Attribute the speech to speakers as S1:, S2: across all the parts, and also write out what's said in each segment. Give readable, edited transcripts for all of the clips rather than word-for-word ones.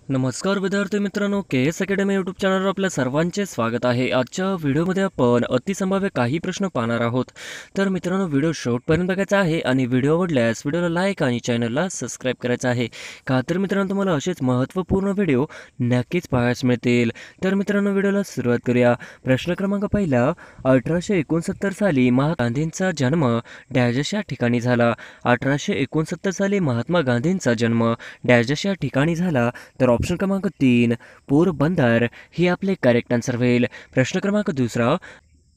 S1: नमस्कार विद्यार्थी मित्रांनो, के एस अकॅडमी यूट्यूब चॅनलवर आपल्या सर्वांचे स्वागत आहे। आजच्या व्हिडिओमध्ये आपण अतिसंभाव्य काही प्रश्न पाहणार आहोत। तर मित्रांनो, व्हिडिओ शेवटपर्यंत बघायचा आहे आणि व्हिडिओ आवडल्यास व्हिडिओला लाईक आणि चॅनलला सबस्क्राईब करायचं आहे। का तर मित्रांनो, तुम्हाला असेच महत्त्वपूर्ण व्हिडिओ नक्कीच पाहायला मिळतील। तर मित्रांनो, व्हिडिओला सुरुवात करूया। प्रश्न क्रमांक पहिला, 1869 साली महात्मा गांधींचा जन्म डॅश या ठिकाणी झाला। 1869 साली महात्मा गांधींचा जन्म डॅश या ठिकाणी झाला। तर ऑप्शन क्रमांक 3 पोरबंदर हे आपले करेक्ट आन्सर होईल। प्रश्न क्रमांक दुसरा,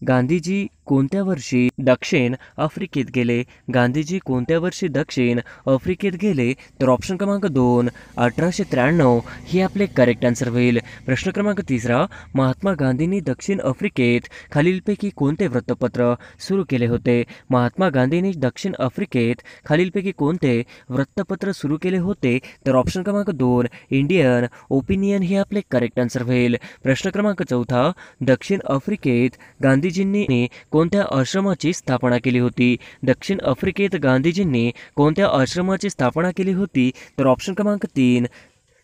S1: गांधीजी कोणत्या वर्षी दक्षिण आफ्रिकेत गेले? गांधीजी कोणत्या वर्षी दक्षिण आफ्रिकेत गेले? तर ऑप्शन क्रमांक 2 1893 हे आपले करेक्ट आन्सर होईल। प्रश्न क्रमांक तिसरा, महात्मा गांधींनी दक्षिण आफ्रिकेत खालीलपैकी कोणते वृत्तपत्र सुरू केले होते? महात्मा गांधींनी दक्षिण आफ्रिकेत खालीलपैकी कोणते वृत्तपत्र सुरू केले होते? तर ऑप्शन क्रमांक 2 इंडियन ओपिनियन हे आपले करेक्ट आन्सर होईल। प्रश्न क्रमांक चौथा, दक्षिण आफ्रिकेत गांधीजींनी कोणत्या आश्रमाची स्थापना केली होती? दक्षिण आफ्रिकेत गांधीजींनी कोणत्या आश्रमाची स्थापना केली होती? तर ऑप्शन क्रमांक 3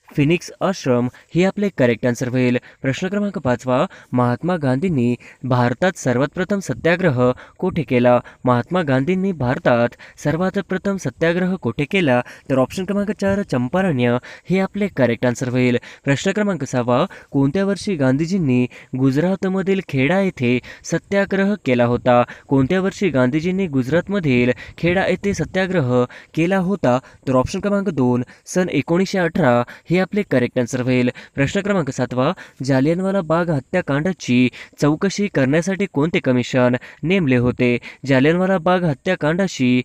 S1: फिनिक्स आश्रम हे आपले करेक्ट आन्सर होईल। प्रश्न क्रमांक पाचवा, महात्मा गांधींनी भारतात सर्वात प्रथम सत्याग्रह कोठे केला? महात्मा गांधींनी भारतात सर्वात प्रथम सत्याग्रह कोठे केला? तर ऑप्शन क्रमांक 4 चंपारण्य हे आपले करेक्ट आन्सर होईल। प्रश्न क्रमांक 6, कोणत्या वर्षी गांधीजींनी गुजरातमधील खेडा येथे सत्याग्रह केला होता? कोणत्या वर्षी गांधीजींनी गुजरातमधील खेडा येथे सत्याग्रह केला होता? तर ऑप्शन क्रमांक 2 सन 1918 हे आपले करेक्ट आन्सर होईल। प्रश्न क्रमांक 7, जालियनवाला बाग हत्याकांडाची चौकशी करण्यासाठी कोणते कमिशन नेमले होते? जालियनवाला बाग हत्याकांडाची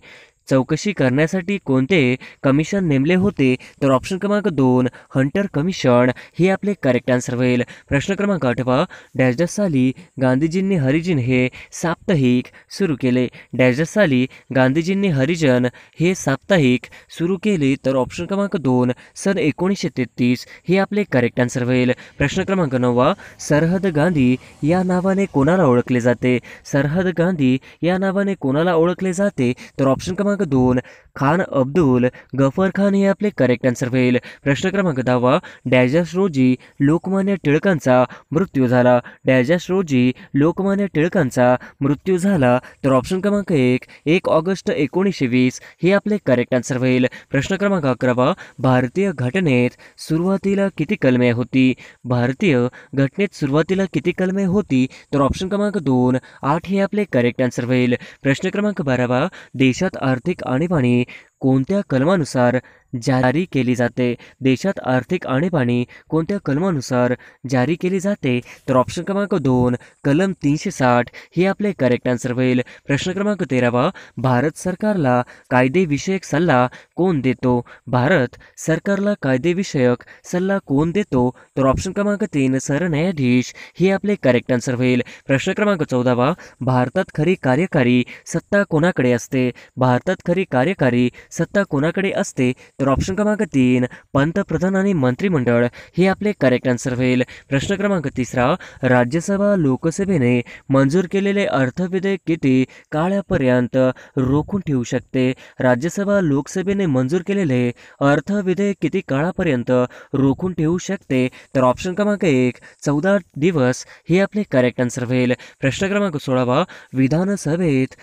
S1: चौकशी करण्यासाठी कोणते कमिशन नेमले होते? तर ऑप्शन क्रमांक 2 हंटर कमिशन हे आपले करेक्ट आन्सर होईल। प्रश्न क्रमांक 8, डॅश साली गांधीजींनी हरिजन हे साप्ताहिक सुरू केले? डॅश साली गांधीजींनी हरिजन हे साप्ताहिक सुरू केले? तर ऑप्शन क्रमांक 2 सन 1933 हे आपले करेक्ट आन्सर होईल। प्रश्न क्रमांक 9, सरहद गांधी या नावाने कोणाला ओळखले जाते? सरहद गांधी या नावाने कोणाला ओळखले जाते? तर ऑप्शन क्रमांक 2 खान अब्दुल गफर खान हे आपले करेक्ट आन्सर होईल। प्रश्न क्रमांक 10, डॅश रोजी लोकमान्य टिळकांचा मृत्यू झाला? डॅश रोजी लोकमान्य टिळकांचा मृत्यू झाला? तर ऑप्शन क्रमांक 1 ऑगस्ट 1920 हे आपले करेक्ट आन्सर होईल। प्रश्न क्रमांक 11, भारतीय घटनेत सुरुवातीला किती कलमे होती? भारतीय घटनेत सुरुवातीला किती कलमे होती? तर ऑप्शन क्रमांक 2 8 हे आपले करेक्ट आन्सर होईल। प्रश्न क्रमांक 12, देशात आर्थिक आणीबाणी कोणत्या कलमानुसार जारी केली जाते? देशात आर्थिक आणीबाणी कोणत्या कलमानुसार जारी केली जाते? तर ऑप्शन क्रमांक 2 कलम 360 हे आपले करेक्ट आन्सर होईल। प्रश्न क्रमांक 13, भारत सरकारला कायदेविषयक सल्ला कोण देतो? भारत सरकारला कायदेविषयक सल्ला कोण देतो? तर ऑप्शन क्रमांक 3 सरन्यायाधीश हे आपले करेक्ट आन्सर होईल। प्रश्न क्रमांक 14, भारतात खरी कार्यकारी सत्ता कोणाकडे असते? भारतात खरी कार्यकारी सत्ता कोणाकडे असते? तर ऑप्शन क्रमांक 3 पंतप्रधान आणि मंत्रिमंडळ हे आपले करेक्ट आन्सर होईल। प्रश्न क्रमांक 3, राज्यसभा लोकसभेने मंजूर केलेले अर्थविधेयक किती काळापर्यंत रोखून ठेवू शकते? राज्यसभा लोकसभेने मंजूर केलेले अर्थविधेयक किती काळापर्यंत रोखून ठेवू शकते? तर ऑप्शन क्रमांक 1 14 दिवस हे आपले करेक्ट आन्सर होईल। प्रश्न क्रमांक 16, विधानसभेत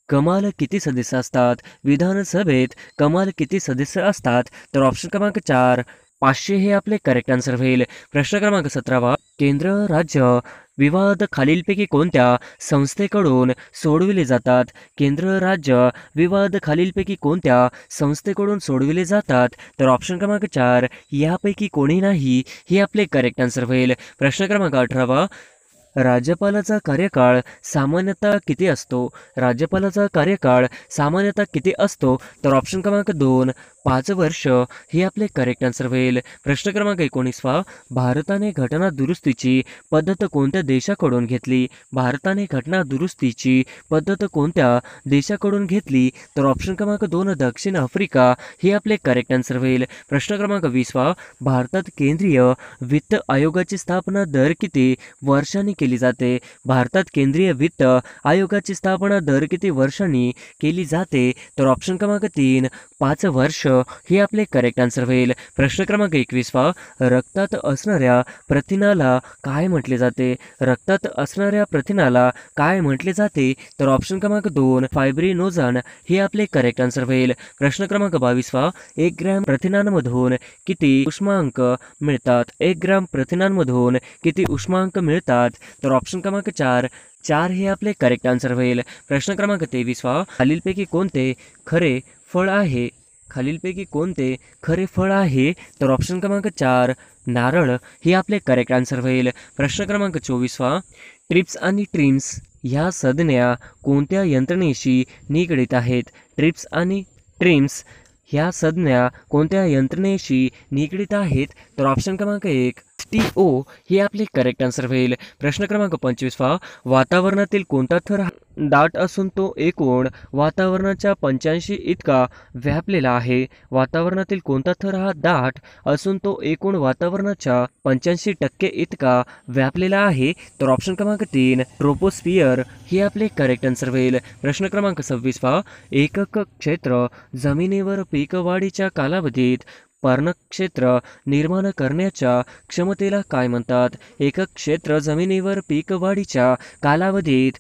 S1: कमाल किती सदस्य असतात? विधानसभेत कमाल किती सदस्य असतात? तर ऑप्शन क्रमांक 4 500 हे आपले करेक्ट आन्सर होईल। प्रश्न क्रमांक 17, केंद्र राज्य विवाद खालीलपैकी कोणत्या संस्थेकडून सोडविले जातात? केंद्र राज्य विवाद खालीलपैकी कोणत्या संस्थेकडून सोडविले जातात? तर ऑप्शन क्रमांक 4 यापैकी कोणी नाही हे आपले करेक्ट आन्सर होईल। प्रश्न क्रमांक 18, राज्यपालाचा कार्यकाळ सामान्यतः किती असतो? राज्यपालाचा कार्यकाळ सामान्यतः किती असतो? तर ऑप्शन क्रमांक 2 5 वर्ष हे आपले करेक्ट आन्सर होईल। प्रश्न क्रमांक 19, भारताने घटना दुरुस्तीची पद्धत कोणत्या देशाकडून घेतली? भारताने घटना दुरुस्तीची पद्धत कोणत्या देशाकडून घेतली? तर ऑप्शन क्रमांक 2 दक्षिण आफ्रिका हे आपले करेक्ट आन्सर होईल। प्रश्न क्रमांक 20, भारतात केंद्रीय वित्त आयोगाची स्थापना दर किती वर्षांनी केली जाते? भारतात केंद्रीय वित्त आयोगाची स्थापना दर किती वर्षांनी केली जाते? तर ऑप्शन क्रमांक 3 5 वर्ष हे आपले करेक्ट आन्सर होईल. प्रश्न क्रमांक 21 रक्तात असणाऱ्या प्रथिनाला काय म्हटले जाते? रक्तात असणाऱ्या प्रथिनाला काय म्हटले जाते? तर ऑप्शन क्रमांक 2 फायब्रिनोजन हे आपले करेक्ट आन्सर होईल. प्रश्न क्रमांक 22 1 ग्रॅम प्रथिनांमधून किती उष्मांक मिळतात? 1 ग्रॅम प्रथिनांमधून किती उष्मांक मिळतात? तर ऑप्शन क्रमांक 4 हे आपले करेक्ट आन्सर होईल. प्रश्न क्रमांक 23 खालीलपैकी कोणते खरे फळ आहे? खालीलपैकी कोणते खरे फळ आहे? तर ऑप्शन क्रमांक 4 नारळ हे आपले करेक्ट आन्सर होईल. प्रश्न क्रमांक 24 ट्रिप्स आणि ट्रिम्स ह्या संज्ञा कोणत्या यंत्रणेशी निगडीत आहेत? ट्रिप्स आणि ट्रिम्स ह्या संज्ञा कोणत्या यंत्रणेशी निगडीत आहेत? तर ऑप्शन क्रमांक 1 STO हे आपले करेक्ट आन्सर होईल. प्रश्न क्रमांक 25 वातावरणातील कोणता थर दाट असून तो एकूण वातावरणाच्या 85 इतका व्यापलेला आहे? वातावरणातील कोणता थर हा दाट असून तो एकूण वातावरणाच्या 85% इतका व्यापलेला आहे? तर ऑप्शन क्रमांक 3 ट्रोपोस्फियर हे आपले करेक्ट आन्सर होईल. प्रश्न क्रमांक 26 एकक क्षेत्र जमिनीवर पीक वाढीच्या कालावधीत पर्णक्षेत्र निर्माण करण्याच्या क्षमतेला काय म्हणतात? एकक क्षेत्र जमिनीवर पीक वाढीच्या कालावधीत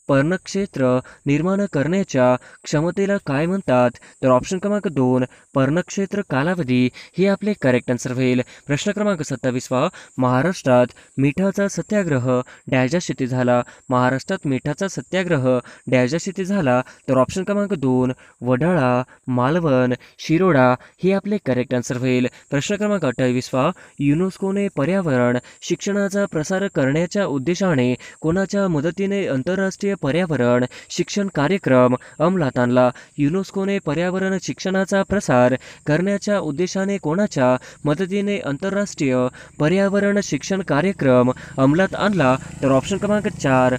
S1: पर्णक्षेत्र निर्माण करण्याच्या क्षमतेला काय म्हणतात? तर ऑप्शन क्रमांक 2 पर्णक्षेत्र कालावधी हे आपले करेक्ट आन्सर होईल. प्रश्न क्रमांक 27 महाराष्ट्रात मिठाचा सत्याग्रह डॅजाशीती झाला? महाराष्ट्रात मिठाचा सत्याग्रह डॅजाशीती झाला? तर ऑप्शन क्रमांक 2 वडाळा, मालवण, शिरोडा हे आपले करेक्ट आन्सर होईल. प्रश्न क्रमांक 28 युनेस्कोने पर्यावरण शिक्षणाचा प्रसार करण्याच्या उद्देशाने कोणाच्या मदतीने आंतरराष्ट्रीय पर्यावरण शिक्षण कार्यक्रम अंमलात आणला? युनेस्कोने पर्यावरण शिक्षणाचा प्रसार करण्याच्या उद्देशाने कोणाच्या मदतीने आंतरराष्ट्रीय पर्यावरण शिक्षण कार्यक्रम अंमलात आणला? तर ऑप्शन क्रमांक 4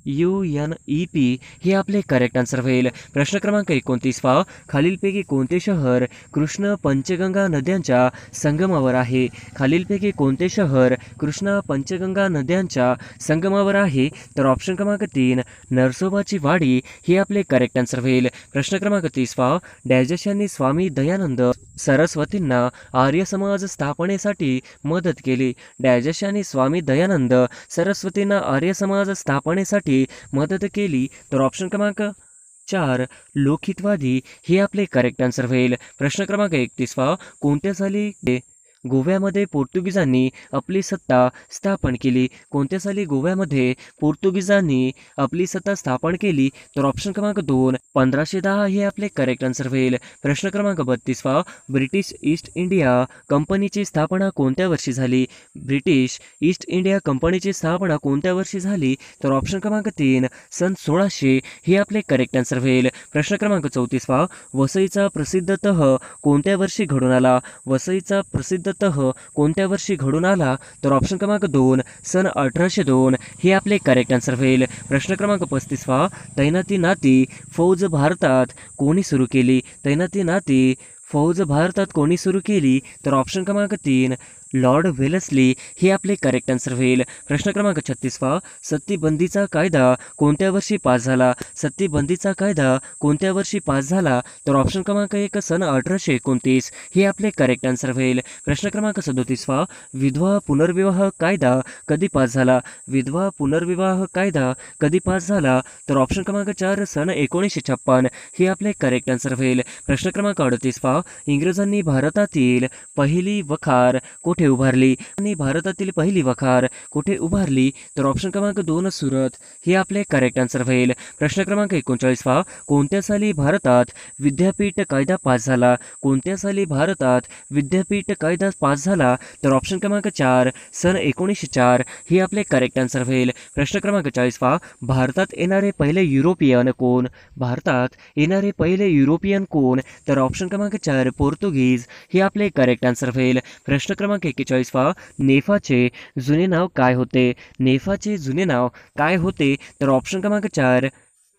S1: UNEP हे आपले करेक्ट आन्सर होईल. प्रश्न क्रमांक 29 खालीलपैकी कोणते शहर कृष्ण पंचगंगा नद्यांच्या संगमावर आहे? खालीलपैकी कोणते शहर कृष्णा पंचगंगा नद्यांच्या संगमावर आहे? तर ऑप्शन क्रमांक 3 नरसोबाची वाडी हे आपले करेक्ट आन्सर होईल. प्रश्न क्रमांक 30 डॅजश यांनी स्वामी दयानंद सरस्वतींना आर्य समाज स्थापनेसाठी मदत केली? डॅजश यांनी स्वामी दयानंद सरस्वतींना आर्य समाज स्थापनेसाठी मदत केली? तर ऑप्शन क्रमांक 4 लोकहितवादी हे आपले करेक्ट आन्सर होईल. प्रश्न क्रमांक 31 कोणत्या साली गोव्यामध्ये पोर्तुगीजांनी आपली सत्ता स्थापन केली? कोणत्या साली गोव्यामध्ये पोर्तुगीजांनी आपली सत्ता स्थापन केली? तर ऑप्शन क्रमांक 2 1510 हे आपले करेक्ट आन्सर होईल. प्रश्न क्रमांक 32 ब्रिटिश ईस्ट इंडिया कंपनीची स्थापना कोणत्या वर्षी झाली? ब्रिटिश ईस्ट इंडिया कंपनीची स्थापना कोणत्या वर्षी झाली? तर ऑप्शन क्रमांक 3 सन 1600 हे आपले करेक्ट आन्सर होईल. प्रश्न क्रमांक 34 वसईचा प्रसिद्ध तह कोणत्या वर्षी घडून आला? वसईचा प्रसिद्ध तह कोणत्या वर्षी घडून आला? तर ऑप्शन क्रमांक 2 सन 1802 हे आपले करेक्ट आन्सर होईल. प्रश्न क्रमांक 35 तैनाती नाती फौज भारतात कोणी सुरू केली? तैनाती नाती फौज भारतात कोणी सुरू केली? तर ऑप्शन क्रमांक 3 लॉर्ड वेलस्ली हे आपले करेक्ट आन्सर होईल. प्रश्न क्रमांक 36 सत्तीबंदीचा कायदा कोणत्या वर्षी पास झाला? सत्तीबंदीचा कायदा कोणत्या वर्षी पास झाला? तर ऑप्शन क्रमांक 1 सन 1829 हे आपले करेक्ट आन्सर होईल. प्रश्न क्रमांक 37 विधवा पुनर्विवाह कायदा कधी पास झाला? विधवा पुनर्विवाह कायदा कधी पास झाला? तर ऑप्शन क्रमांक 4 सन 1956 हे आपले करेक्ट आन्सर होईल. प्रश्न क्रमांक 38 इंग्रजांनी भारतातील पहिली वखार कुठे उभारली? आणि भारतातील पहिली वखार कुठे उभारली? तर ऑप्शन क्रमांक 2 सुरत हे आपले करेक्ट आन्सर होईल. प्रश्न क्रमांक 39 कोणत्या साली भारतात विद्यापीठ कायदा पास झाला? कोणत्या साली भारतात विद्यापीठ कायदा पास झाला? तर ऑप्शन क्रमांक 4 सन 1904 हे आपले करेक्ट आन्सर होईल. प्रश्न क्रमांक 40 भारतात येणारे पहिले युरोपियन कोण? भारतात येणारे पहिले युरोपियन कोण? तर ऑप्शन क्रमांक 4 पोर्तुगीज हे आपले करेक्ट आन्सर होईल. प्रश्न क्रमांक 41 नेफाचे जुने नाव काय होते? नेफाचे जुने नाव काय होते? तर ऑप्शन क्रमांक 4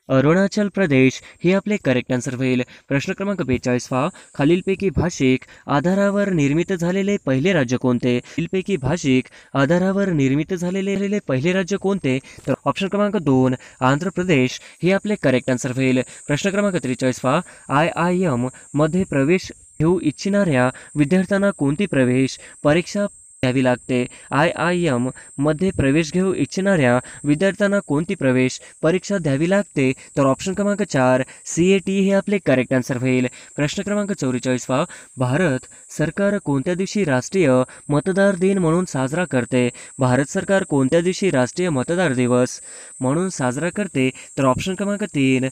S1: अरुणाचल प्रदेश हे आपले करेक्ट आन्सर होईल. प्रश्न क्रमांक 42 पहा. खालीलपैकी भाषिक आधारावर निर्मित झालेले पहिले राज्य कोणते? खालीलपैकी भाषिक आधारावर निर्मित झालेले पहिले राज्य कोणते? तर ऑप्शन क्रमांक 2 आंध्र प्रदेश हे आपले करेक्ट आन्सर होईल. प्रश्न क्रमांक 43 पहा. IIM मध्ये प्रवेश घेऊ इच्छिणाऱ्या विद्यार्थ्यांना कोणती प्रवेश परीक्षा द्यावी लागते? IIM मध्ये प्रवेश घेऊ इच्छिणाऱ्या विद्यार्थ्यांना कोणती प्रवेश परीक्षा द्यावी लागते? तर ऑप्शन क्रमांक 4 CAT हे आपले करेक्ट आन्सर होईल. प्रश्न क्रमांक 44 पहा. भारत सरकार कोणत्या दिवशी राष्ट्रीय मतदार दिन म्हणून साजरा करते? भारत सरकार कोणत्या दिवशी राष्ट्रीय मतदार दिवस म्हणून साजरा करते? तर ऑप्शन क्रमांक 3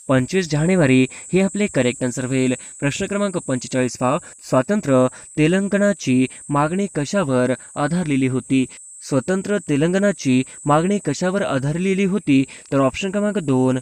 S1: 25 जानेवारी हे आपले करेक्ट आन्सर होईल. प्रश्न क्रमांक 45 पहा. स्वतंत्र तेलंगणाची मागणी कशावर आधारलेली होती? स्वतंत्र तेलंगणाची मागणी कशावर आधारलेली होती? तर ऑप्शन क्रमांक 2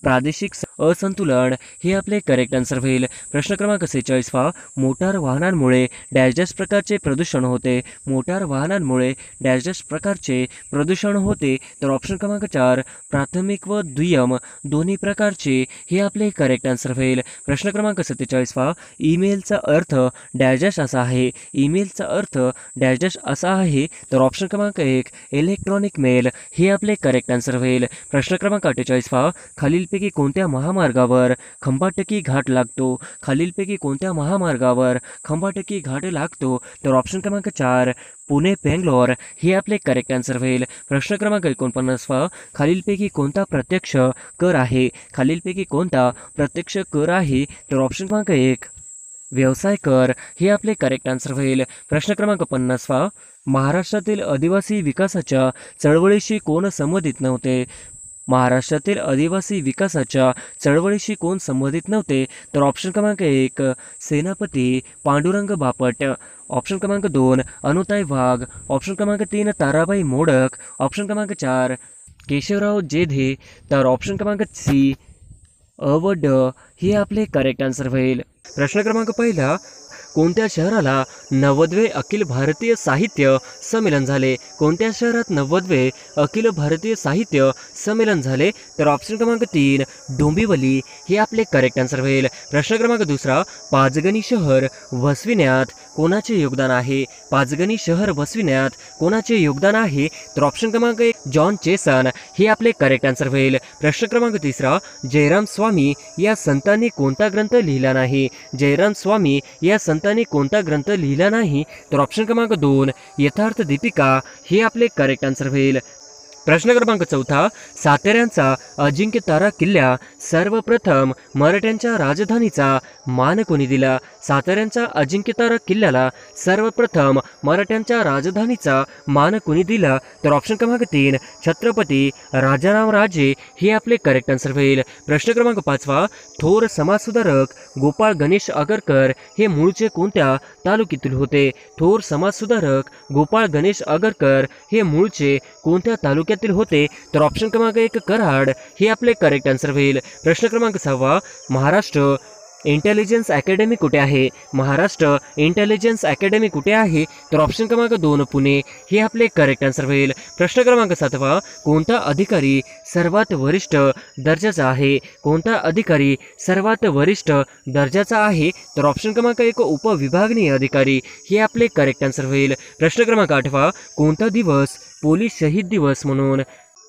S1: प्रादेशिक असंतुलन हे आपले करेक्ट आन्सर होईल. प्रश्न क्रमांक 46 पहा. मोटार वाहनांमुळे डॅश डॅश प्रकारचे प्रदूषण होते? मोटार वाहनांमुळे डॅश डॅश प्रकारचे प्रदूषण होते? तर ऑप्शन क्रमांक 4 प्राथमिक व दुय्यम दोन्ही प्रकारचे हे आपले करेक्ट आन्सर होईल. प्रश्न क्रमांक 47 पहा. ईमेलचा अर्थ डॅश डॅश असा आहे? ईमेलचा अर्थ डॅश डॅश असा आहे? तर ऑप्शन क्रमांक 1 इलेक्ट्रॉनिक मेल हे आपले करेक्ट आन्सर होईल. प्रश्न क्रमांक 48 पहा. खालीलपैकी कोणत्या महामार्गावर खंबाटकी घाट लागतो? खालीलपैकी कोणत्या महामार्गावर खंबाटकी घाट लागतो? तर ऑप्शन क्रमांक 4 पुणे बेंगलोर हे आपले करेक्ट आन्सर होईल. प्रश्न क्रमांक 49 पहा. खालीलपैकी कोणता प्रत्यक्ष कर आहे? खालीलपैकी कोणता प्रत्यक्ष कर आहे? तर ऑप्शन क्रमांक 1 व्यवसाय कर हे आपले करेक्ट आन्सर होईल. प्रश्न क्रमांक 50 पहा. महाराष्ट्रातील आदिवासी विकासाच्या चळवळीशी कोण संबंधित नव्हते? महाराष्ट्रातील आदिवासी विकासाच्या चळवळीशी कोण संबंधित नव्हते? तर ऑप्शन क्रमांक 1 सेनापती पांडुरंग बापट, ऑप्शन क्रमांक 2 अनुताई वाघ, ऑप्शन क्रमांक 3 ताराबाई मोडक, ऑप्शन क्रमांक 4 केशवराव जेधे, तर ऑप्शन क्रमांक सी अ व ड हे आपले करेक्ट आन्सर होईल. प्रश्न क्रमांक 1 कोणत्या शहराला 90वे अखिल भारतीय साहित्य संमेलन झाले? कोणत्या शहरात 90वे अखिल भारतीय साहित्य संमेलन झाले? तर ऑप्शन क्रमांक 3 डोंबिवली हे आपले करेक्ट आन्सर होईल. प्रश्न क्रमांक 2 पाचगणी शहर वसविण्यात कोणाचे योगदान आहे? पाचगणी शहर वसविण्यात कोणाचे योगदान आहे? तर ऑप्शन क्रमांक 1 जॉन चेसन हे आपले करेक्ट आन्सर होईल. प्रश्न क्रमांक 3 जयराम स्वामी या संतांनी कोणता ग्रंथ लिहिला नाही? जयराम स्वामी या संतांनी कोणता ग्रंथ लिहिला नाही? तर ऑप्शन क्रमांक 2 यथार्थ दीपिका हे आपले करेक्ट आन्सर होईल. प्रश्न क्रमांक 4 साताऱ्यांचा अजिंक्यतारा किल्ला सर्वप्रथम मराठ्यांच्या राजधानीचा मान कोणी दिला? साताऱ्यांच्या अजिंक्यतारा किल्ल्याला सर्वप्रथम मराठ्यांच्या राजधानीचा मान कोणी दिला? तर ऑप्शन क्रमांक 3 छत्रपती राजारामराजे हे आपले करेक्ट आन्सर होईल. प्रश्न क्रमांक 5 थोर समाजसुधारक गोपाळ गणेश आगरकर हे मूळचे कोणत्या तालुक्यातील होते? थोर समाजसुधारक गोपाळ गणेश आगरकर हे मूळचे कोणत्या तालुक्यातील होते? तर ऑप्शन क्रमांक 1 कराड हे आपले करेक्ट आन्सर होईल. प्रश्न क्रमांक 6 महाराष्ट्र इंटेलिजन्स अकॅडमी कुठे आहे? महाराष्ट्र इंटेलिजन्स अकॅडमी कुठे आहे? तर ऑप्शन क्रमांक 2 पुणे हे आपले करेक्ट आन्सर होईल. प्रश्न क्रमांक 7 कोणता अधिकारी सर्वात वरिष्ठ दर्जाचा आहे? कोणता अधिकारी सर्वात वरिष्ठ दर्जाचा आहे? तर ऑप्शन क्रमांक 1 उपविभागीय अधिकारी हे आपले करेक्ट आन्सर होईल. प्रश्न क्रमांक 8 कोणता दिवस पोलीस शहीद दिवस म्हणून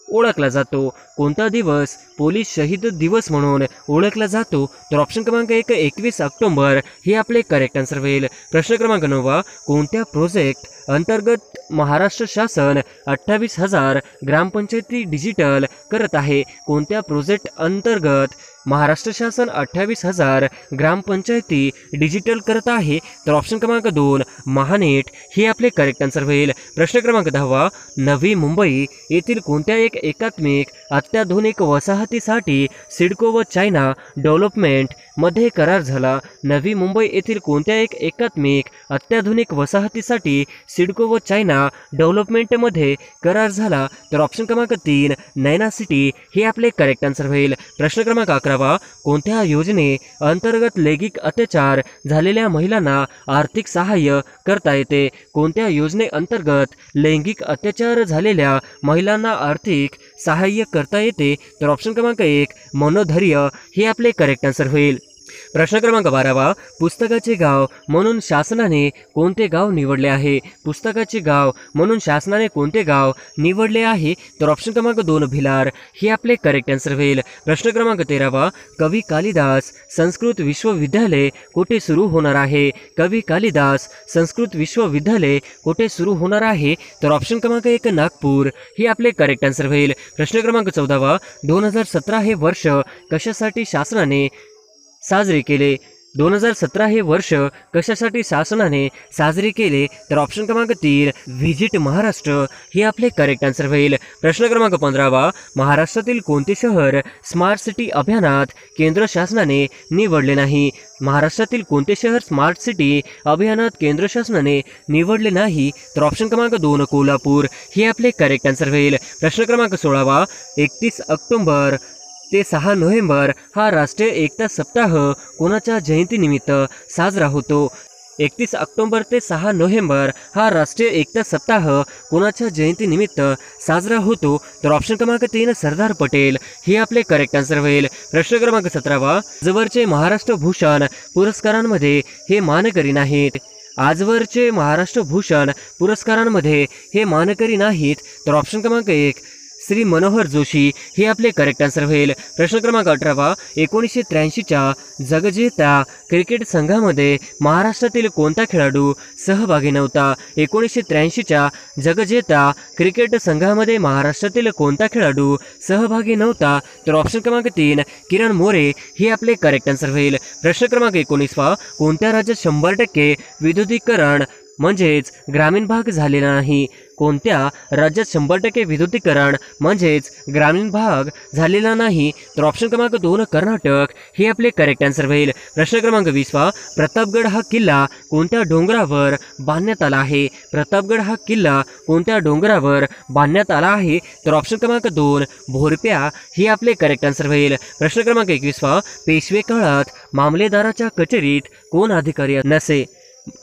S1: ओळखला जातो? कोणता दिवस पोलीस शहीद दिवस म्हणून ओळखला जातो? तर ऑप्शन क्रमांक 1 21 ऑक्टोबर हे आपले करेक्ट आन्सर होईल. प्रश्न क्रमांक 9 कोणत्या प्रोजेक्ट अंतर्गत महाराष्ट्र शासन 28,000 ग्रामपंचायती डिजिटल करत आहे? कोणत्या प्रोजेक्ट अंतर्गत महाराष्ट्र शासन 28,000 ग्रामपंचायती डिजिटल करत आहे? तर ऑप्शन क्रमांक 2 महानेट हे आपले करेक्ट आन्सर होईल. प्रश्न क्रमांक 10 नवी मुंबई येथील कोणत्या एक एकात्मिक अत्याधुनिक वसाहतीसाठी सिडको व चायना डेव्हलपमेंट मध्ये करार झाला? नवी मुंबई येथील कोणत्या एक एकात्मिक अत्याधुनिक वसाहतीसाठी सिडको व चायना डेव्हलपमेंट मध्ये करार झाला? तर ऑप्शन क्रमांक 3 नैना सिटी हे आपले करेक्ट आन्सर होईल. प्रश्न क्रमांक 11 कोणत्या योजने अंतर्गत लैंगिक अत्याचार झालेल्या महिलांना आर्थिक सहाय्य करता येते? कोणत्या योजने अंतर्गत लैंगिक अत्याचार झालेल्या महिलांना आर्थिक सहाय्य करता येते? तर ऑप्शन क्रमांक 1 मनोधैर्य हे आपले करेक्ट आन्सर होईल. प्रश्न क्रमांक 12 पुस्तकाचे गाव म्हणून शासनाने कोणते गाव निवडले आहे? पुस्तकाचे गाव म्हणून शासनाने कोणते गाव निवडले आहे? तर ऑप्शन क्रमांक 2 भिलार हे आपले करेक्ट आन्सर होईल. प्रश्न क्रमांक 13 कवी कालिदास संस्कृत विश्वविद्यालय कुठे सुरू होणार आहे? कवी कालिदास संस्कृत विश्वविद्यालय कुठे सुरू होणार आहे? तर ऑप्शन क्रमांक 1 नागपूर हे आपले करेक्ट आन्सर होईल. प्रश्न क्रमांक 14 2017 हे वर्ष कशासाठी शासनाने साजरे केले? 2017 हे वर्ष कशासाठी शासनाने साजरे केले? तर ऑप्शन क्रमांक 3 व्हिजिट महाराष्ट्र हे आपले करेक्ट आन्सर होईल. प्रश्न क्रमांक 15 महाराष्ट्रातील कोणते शहर स्मार्ट सिटी अभियानात केंद्र शासनाने निवडले नाही? महाराष्ट्रातील कोणते शहर स्मार्ट सिटी अभियानात केंद्र शासनाने निवडले नाही? तर ऑप्शन क्रमांक 2 कोल्हापूर हे आपले करेक्ट आन्सर होईल. प्रश्न क्रमांक 16 31 ऑक्टोबर ते 6 नोव्हेंबर हा राष्ट्रीय एकता सप्ताह कोणाच्या जयंतीनिमित्त साजरा होतो? 31 ऑक्टोबर ते 6 नोव्हेंबर हा राष्ट्रीय एकता सप्ताह कोणाच्या जयंतीनिमित्त साजरा होतो? तर ऑप्शन क्रमांक 3 सरदार पटेल हे आपले करेक्ट आन्सर होईल. प्रश्न क्रमांक 17 आजवरचे महाराष्ट्र भूषण पुरस्कारांमध्ये हे मानकरी नाहीत. आजवरचे महाराष्ट्र भूषण पुरस्कारांमध्ये हे मानकरी नाहीत. तर ऑप्शन क्रमांक 1 श्री मनोहर जोशी हे आपले करेक्ट आन्सर होईल. प्रश्न क्रमांक 18 1983च्या जगजेता क्रिकेट संघामध्ये महाराष्ट्रातील कोणता खेळाडू सहभागी नव्हता? 1983च्या जगजेता क्रिकेट संघामध्ये महाराष्ट्रातील कोणता खेळाडू सहभागी नव्हता? तर ऑप्शन क्रमांक 3 किरण मोरे हे आपले करेक्ट आन्सर होईल. प्रश्न क्रमांक 19 कोणत्या राज्यात 100% विद्युतीकरण म्हणजेच ग्रामीण भाग झालेला नाही? कोणत्या राज्यात 100% विद्युतीकरण म्हणजेच ग्रामीण भाग झालेला नाही? तर ऑप्शन क्रमांक 2 कर्नाटक हे आपले करेक्ट आन्सर होईल. प्रश्न क्रमांक 20 प्रतापगड हा किल्ला कोणत्या डोंगरावर बांधण्यात आला आहे? प्रतापगड हा किल्ला कोणत्या डोंगरावर बांधण्यात आला आहे? तर ऑप्शन क्रमांक 2 भोरप्या हे आपले करेक्ट आन्सर होईल. प्रश्न क्रमांक 21 पेशवे काळात मामलेदाराच्या कचेरीत कोण अधिकारी नसे?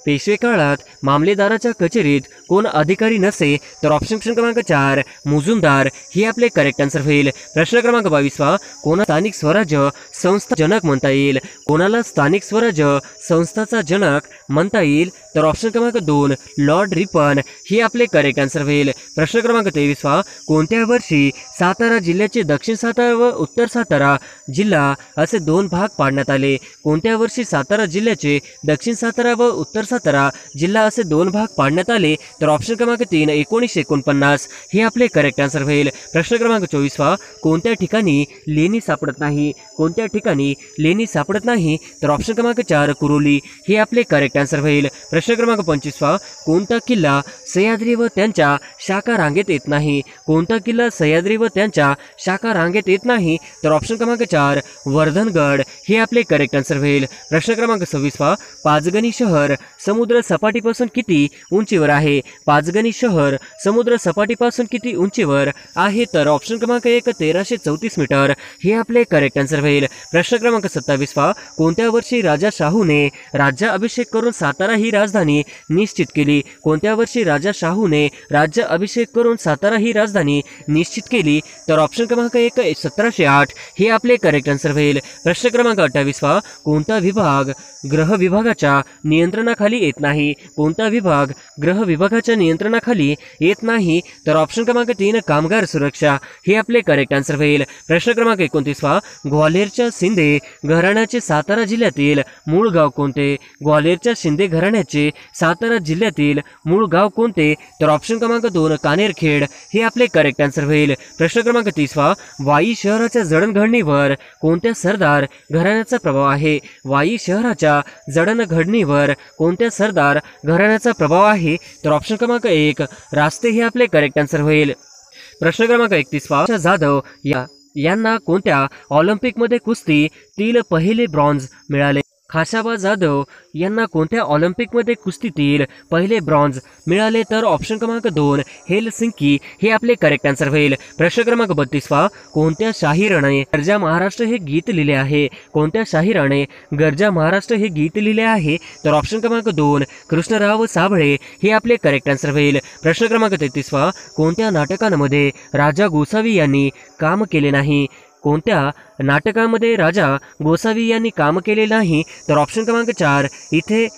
S1: पेशवे काळात मामलेदाराच्या कचेरीत कोण अधिकारी नसे? तर ऑप्शन क्रमांक 4 मुजुमदार हे आपले करेक्ट आन्सर होईल. प्रश्न क्रमांक 22 कोणा स्थानिक स्वराज्य संस्था जनक म्हणता येईल? कोणाला स्थानिक स्वराज्य संस्थाचा जनक म्हणता येईल? तर ऑप्शन क्रमांक 2 लॉर्ड रिपन हे आपले करेक्ट आन्सर होईल. प्रश्न क्रमांक 23 कोणत्या वर्षी सातारा जिल्ह्याचे दक्षिण सातारा व उत्तर सातारा जिल्हा असे 2 भाग पाडण्यात आले? कोणत्या वर्षी सातारा जिल्ह्याचे दक्षिण सातारा व उत्तर सातारा जिल्हा असे 2 भाग पाडण्यात आले? तर ऑप्शन क्रमांक 3 1949 हे आपले करेक्ट आन्सर होईल. प्रश्न क्रमांक 24 कोणत्या ठिकाणी लेणी सापडत नाही? कोणत्या ठिकाणी लेणी सापडत नाही? तर ऑप्शन क्रमांक 4 कुरोली हे आपले करेक्ट आन्सर होईल. प्रश्न क्रमांक 25 कोणता किल्ला सह्याद्री व त्यांच्या शाखा रांगेत येत नाही? कोणता किल्ला सह्याद्री व त्यांच्या शाखा रांगेत येत नाही? तर ऑप्शन क्रमांक 4 वर्धनगड हे आपले करेक्ट आन्सर होईल. प्रश्न क्रमांक 26 पाचगणी शहर समुद्र सपाटीपासून किती उंचीवर आहे? पाचगणी शहर समुद्र सपाटीपासून किती उंचीवर आहे? तर ऑप्शन क्रमांक 1 1334 मीटर हे आपले करेक्ट आन्सर होईल. प्रश्न क्रमांक 27 कोणत्या वर्षी राजा शाहूने राज्याभिषेक करून सातारा ही राजधानी निश्चित केली? कोणत्या वर्षी राजा शाहूने राज्याभिषेक करून सातारा ही राजधानी निश्चित केली? तर ऑप्शन क्रमांक 1 1708 हे आपले करेक्ट आन्सर होईल. प्रश्न क्रमांक 28 कोणता विभाग गृह विभागाच्या नियंत्रणाखाली येत नाही? कोणता विभाग गृह विभागाच्या नियंत्रणाखाली येत नाही? तर ऑप्शन क्रमांक 3 कामगार सुरक्षा हे आपले करेक्ट आन्सर होईल. प्रश्न क्रमांक 29 ग्वाल्हेरच्या शिंदे घराण्याचे सातारा जिल्ह्यातील मूळ गाव कोणते? ग्वाल्हेरच्या शिंदे घराण्याचे सातारा जिल्ह्यातील मूळ गाव कोणते? तर ऑप्शन क्रमांक 2 कानेरखेड हे आपले करेक्ट आन्सर होईल. प्रश्न क्रमांक 30 वाई शहराच्या जडणघडणीवर कोणत्या सरदार घराण्याचा प्रभाव आहे? वाई शहराच्या जडणघडणीवर कोणत्या सरदार घराण्याचा प्रभाव आहे? तर ऑप्शन क्रमांक 1 रास्ते हे आपले करेक्ट आन्सर होईल. प्रश्न क्रमांक 31 जाधव यांना कोणत्या ऑलिम्पिकमध्ये कुस्तीतील पहिले ब्रॉन्झ मिळाले? खाशाबा जाधव यांना कोणत्या ऑलिम्पिकमध्ये कुस्तीतील पहिले ब्रॉन्झ मिळाले? तर ऑप्शन क्रमांक 2 हेलसिंकी हे आपले करेक्ट आन्सर होईल. प्रश्न क्रमांक 32 कोणत्या शाहिराने गरजा महाराष्ट्र हे गीत लिहिले आहे? कोणत्या शाहिराने गरजा महाराष्ट्र हे गीत लिहिले आहे? तर ऑप्शन क्रमांक 2 कृष्णराव साबळे हे आपले करेक्ट आन्सर होईल. प्रश्न क्रमांक 33 कोणत्या नाटकांमध्ये राजा गोसावी यांनी काम केले नाही? कोणत्या नाटकामध्ये राजा गोसावी यांनी काम केले नाही? तर ऑप्शन क्रमांक 4 इथे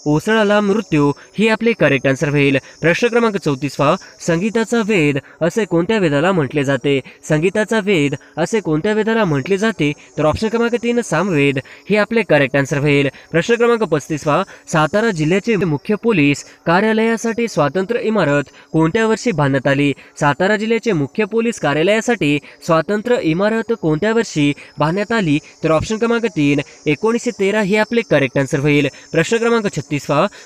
S1: ओसळला मृत्यू ही आपले करेक्ट आन्सर होईल. प्रश्न क्रमांक 34 संगीताचा वेद असे कोणत्या वेदाला म्हटले जाते? संगीताचा वेद असे कोणत्या वेदाला म्हटले जाते? तर ऑप्शन क्रमांक 3 सामवेद हे आपले करेक्ट आन्सर होईल. प्रश्न क्रमांक 35 सातारा जिल्ह्याचे मुख्य पोलीस कार्यालयासाठी स्वतंत्र इमारत कोणत्या वर्षी बांधण्यात आली? सातारा जिल्ह्याचे मुख्य पोलीस कार्यालयासाठी स्वतंत्र इमारत कोणत्या वर्षी बांधण्यात आली? तर ऑप्शन क्रमांक 3 1913 हे आपले करेक्ट आन्सर होईल. प्रश्न क्रमांक 36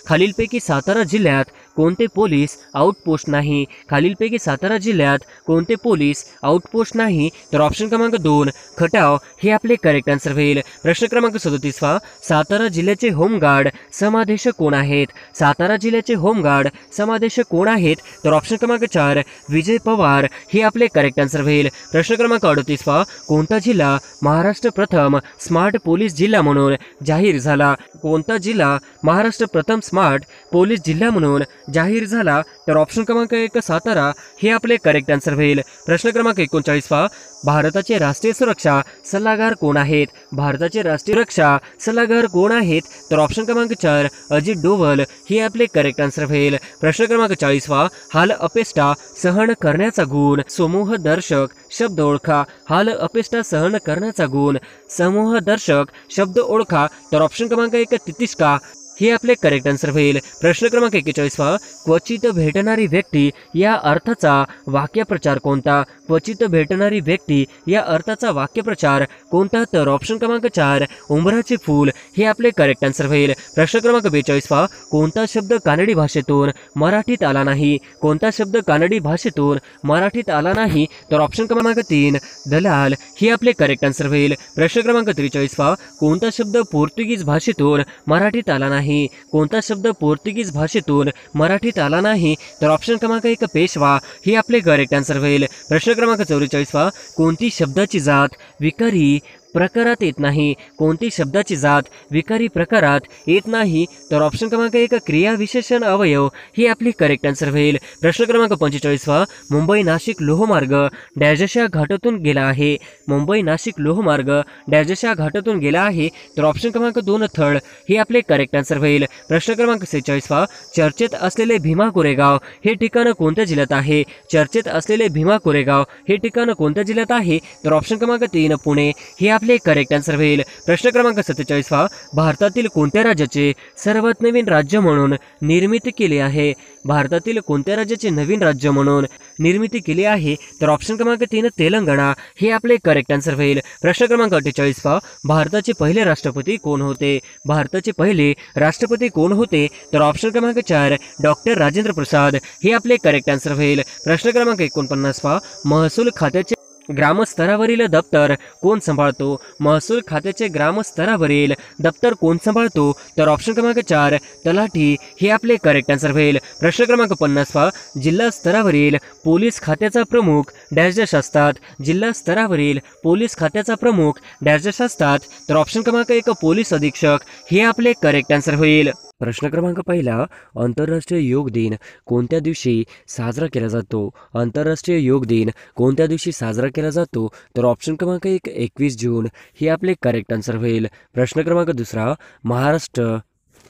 S1: खालीलपैकी सातारा जिल्ह्यात कोणते पोलीस आउटपोस्ट नाही? खालीलपैकी सातारा जिल्ह्यात कोणते पोलीस आउटपोस्ट नाही? तर ऑप्शन क्रमांक 2 खटाव हे आपले करेक्ट आन्सर होईल. प्रश्न क्रमांक 37 सातारा जिल्ह्याचे होमगार्ड समादेशक कोण आहेत? सातारा जिल्ह्याचे होमगार्ड समादेशक कोण आहेत? तर ऑप्शन क्रमांक 4 विजय पवार हे आपले करेक्ट आन्सर होईल. प्रश्न क्रमांक 38 कोणता जिल्हा महाराष्ट्र प्रथम स्मार्ट पोलीस जिल्हा म्हणून जाहीर झाला? कोणता जिल्हा महाराष्ट्र प्रथम स्मार्ट पोलीस जिल्हा म्हणून जाहीर झाला? तर ऑप्शन क्रमांक 1 सातारा हे आपले करेक्ट आन्सर होईल. प्रश्न क्रमांक 39 भारताचे राष्ट्रीय सुरक्षा सल्लागार कोण आहेत? भारताचे राष्ट्रीय सुरक्षा सल्लागार कोण आहेत? तर ऑप्शन क्रमांक 4 अजित डोवल हे आपले करेक्ट आन्सर होईल. प्रश्न क्रमांक 40 हाल अपेष्टा सहन करण्याचा गुण समूह दर्शक शब्द ओळखा. हाल अपेष्टा सहन करण्याचा गुण समूह दर्शक शब्द ओळखा. तर ऑप्शन क्रमांक 1 तितिष्का हे आपले करेक्ट आन्सर होईल. प्रश्न क्रमांक 41 क्वचित भेटणारी व्यक्ती या अर्थाचा वाक्यप्रचार कोणता? क्वचित भेटणारी व्यक्ती या अर्थाचा वाक्यप्रचार कोणता? तर ऑप्शन क्रमांक 4 उंबराचे फूल हे आपले करेक्ट आन्सर होईल. प्रश्न क्रमांक 42 कोणता शब्द कानडी भाषेतून मराठीत आला नाही? कोणता शब्द कानडी भाषेतून मराठीत आला नाही? तर ऑप्शन क्रमांक 3 दलाल हे आपले करेक्ट आन्सर होईल. प्रश्न क्रमांक 43 कोणता शब्द पोर्तुगीज भाषेतून मराठीत आला नाही? कोणता शब्द पोर्तुगीज भाषेतून मराठीत आला नाही? तर ऑप्शन क्रमांक 1 पेशवा हे आपले करेक्ट आन्सर होईल. प्रश्न क्रमांक 44 कोणती शब्दाची जात विकारी प्रकारात येत नाही? कोणती शब्दाची जात विकारी प्रकारात येत नाही? तर ऑप्शन क्रमांक 1 क्रिया विशेषण अवयव हे आपले करेक्ट आन्सर होईल. प्रश्न क्रमांक 45 मुंबई नाशिक लोहमार्ग डॅशच्या घाटातून गेला आहे? मुंबई नाशिक लोहमार्ग डॅशच्या घाटातून गेला आहे? तर ऑप्शन क्रमांक 2 थळ हे आपले करेक्ट आन्सर होईल. प्रश्न क्रमांक 46 चर्चेत असलेले भीमा कोरेगाव हे ठिकाण कोणत्या जिल्ह्यात आहे? चर्चेत असलेले भीमा कोरेगाव हे ठिकाण कोणत्या जिल्ह्यात आहे? तर ऑप्शन क्रमांक 3 पुणे हे आपले करेक्ट आन्सर होईल. प्रश्न क्रमांक 47 भारतातील कोणत्या राज्याचे सर्वात नवीन राज्य म्हणून निर्मिती केली आहे? भारतातील कोणत्या राज्याचे नवीन राज्य म्हणून निर्मिती केली आहे? तर ऑप्शन क्रमांक 3 तेलंगणा हे आपले करेक्ट आन्सर होईल. प्रश्न क्रमांक 48 भारताचे पहिले राष्ट्रपती कोण होते? भारताचे पहिले राष्ट्रपती कोण होते? तर ऑप्शन क्रमांक 4 डॉक्टर राजेंद्र प्रसाद हे आपले करेक्ट आन्सर होईल. प्रश्न क्रमांक 49 महसूल खात्याचे ग्रामस्तरावरील दप्तर कोण सांभाळतो? महसूल खात्याचे ग्रामस्तरावरील दप्तर कोण सांभाळतो? तर ऑप्शन क्रमांक 4 तलाठी हे आपले करेक्ट आन्सर होईल. प्रश्न क्रमांक 50 जिल्हा स्तरावरील पोलीस खात्याचा प्रमुख डॅश असतात? जिल्हा स्तरावरील पोलीस खात्याचा प्रमुख डॅश असतात? तर ऑप्शन क्रमांक 1 पोलीस अधीक्षक हे आपले करेक्ट आन्सर होईल. प्रश्न क्रमांक 1 आंतरराष्ट्रीय योग दिन कोणत्या दिवशी साजरा केला जातो? आंतरराष्ट्रीय योग दिन कोणत्या दिवशी साजरा केला जातो? तर ऑप्शन क्रमांक 1 21 जून हे आपले करेक्ट आन्सर होईल. प्रश्न क्रमांक 2 महाराष्ट्र